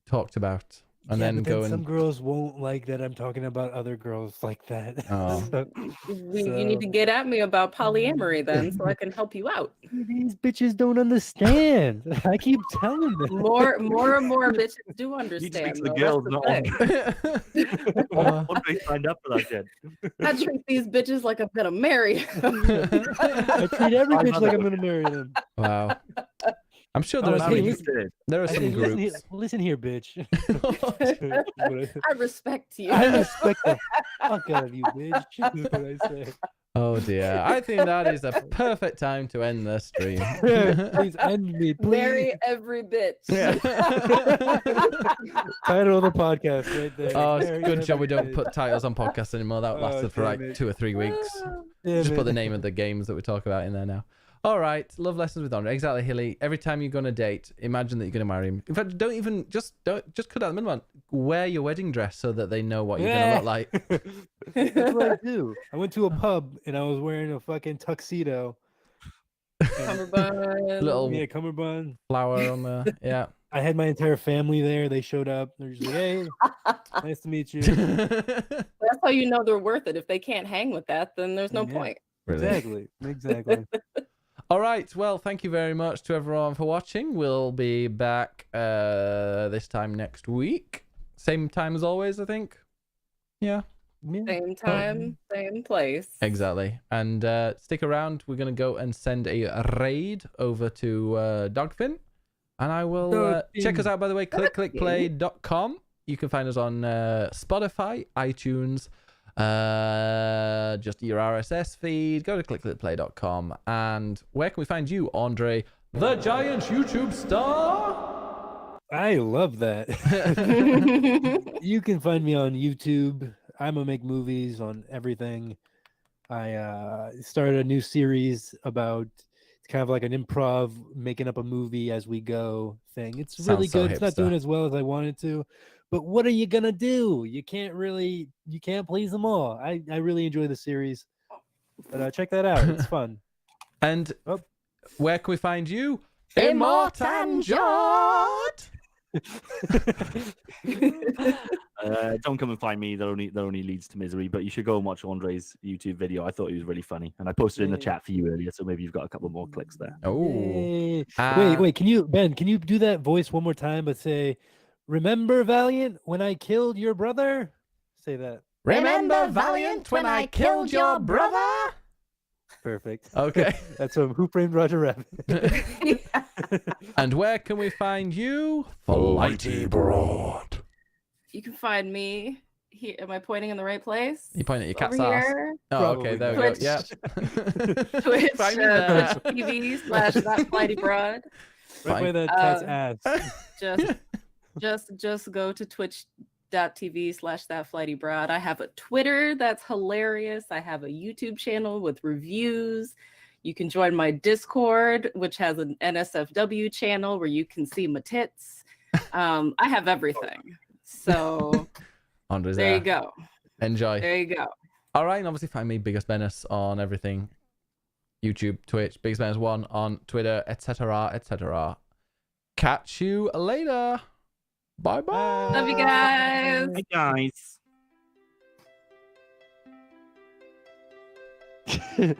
talked about and Yeah, then but go some and girls won't like that I'm talking about other girls like that. Oh. So, You need to get at me about polyamory then, so I can help you out. these bitches don't understand. I keep telling them. More and more bitches do You understand. speak to the though. girls, That's the not thing. Andre signed up for that shit. I treat these bitches like I'm gonna marry. I treat every bitch like I'm gonna marry them. Wow. I'm sure Oh, there are hey, some, listen- there are I some say, groups. listen here, bitch. I respect you. I respect the fuck out of you, bitch. Is what I say. Oh dear. I think that is a perfect time to end the stream. Please end me, please. Marry every bitch. Yeah. Title of the podcast right there. Oh, it's Marry good job we every don't bitch. put titles on podcasts anymore. That Oh, lasted for like damn it. 2 or 3 weeks. Damn Just put it. the name of the games that we talk about in there now. All right, love lessons with Andre. Exactly, Hilly. Every time you go on a date, imagine that you're going to marry him. In fact, don't cut out the middle one. Wear your wedding dress so that they know what you're going to look like. That's what I do. I went to a pub and I was wearing a fucking tuxedo. Cummerbund. Little Yeah, cummerbund. flower on the yeah. I had my entire family there. They showed up. They're just like, hey, nice to meet you. That's how you know they're worth it. If they can't hang with that, then there's no Yeah. point. Brilliant. Exactly. All right. Well, thank you very much to everyone for watching. We'll be back this time next week. Same time as always, I think. Yeah. Same time, same place. Exactly. And stick around. We're going to go and send a raid over to Dogfin. And I will check us out, by the way, clickclickplay.com. You can find us on Spotify, iTunes, Just your RSS feed. Go to clickclickplay.com. And where can we find you, Andre, the giant YouTube star? I love that. You can find me on YouTube. I'm gonna make movies on everything. I started a new series about it's kind of like an improv, making up a movie as we go thing. It's really Sounds so good. It's not hipster. doing as well as I wanted to, but what are you gonna do? You can't please them all. I really enjoy the series, but check that out. It's fun. And Oh. where can we find you? Immortanjot! Don't come and find me. That only leads to misery. But you should go and watch Andre's YouTube video. I thought he was really funny, and I posted it in the chat for you earlier, so maybe you've got a couple more clicks there. Oh, Yay. Wait, can you do that voice one more time, but say, "Remember, Valiant, when I killed your brother"? Say that. remember, Valiant, when I killed your brother? Perfect. Okay. That's Who Framed Roger Rabbit. And where can we find you? Flighty Broad. You can find me here. Am I pointing in the right place? You point at your cat's Over ass. here. Oh, okay, there we go. Twitch. Yeah. Twitch, Find me there. Twitch TV/that flighty broad. Right by that cat's ass. Just go to twitch.tv/that flighty broad. I have a Twitter that's hilarious. I have a YouTube channel with reviews. You can join my Discord, which has an NSFW channel where you can see my tits. I have everything. So Andre's there you go. Enjoy. There you go. All right, and obviously find me Biggest Menace on everything. YouTube, Twitch, Biggest Menace 1 on Twitter, etc., etc. Catch you later. Bye-bye. Love you guys. Hi guys.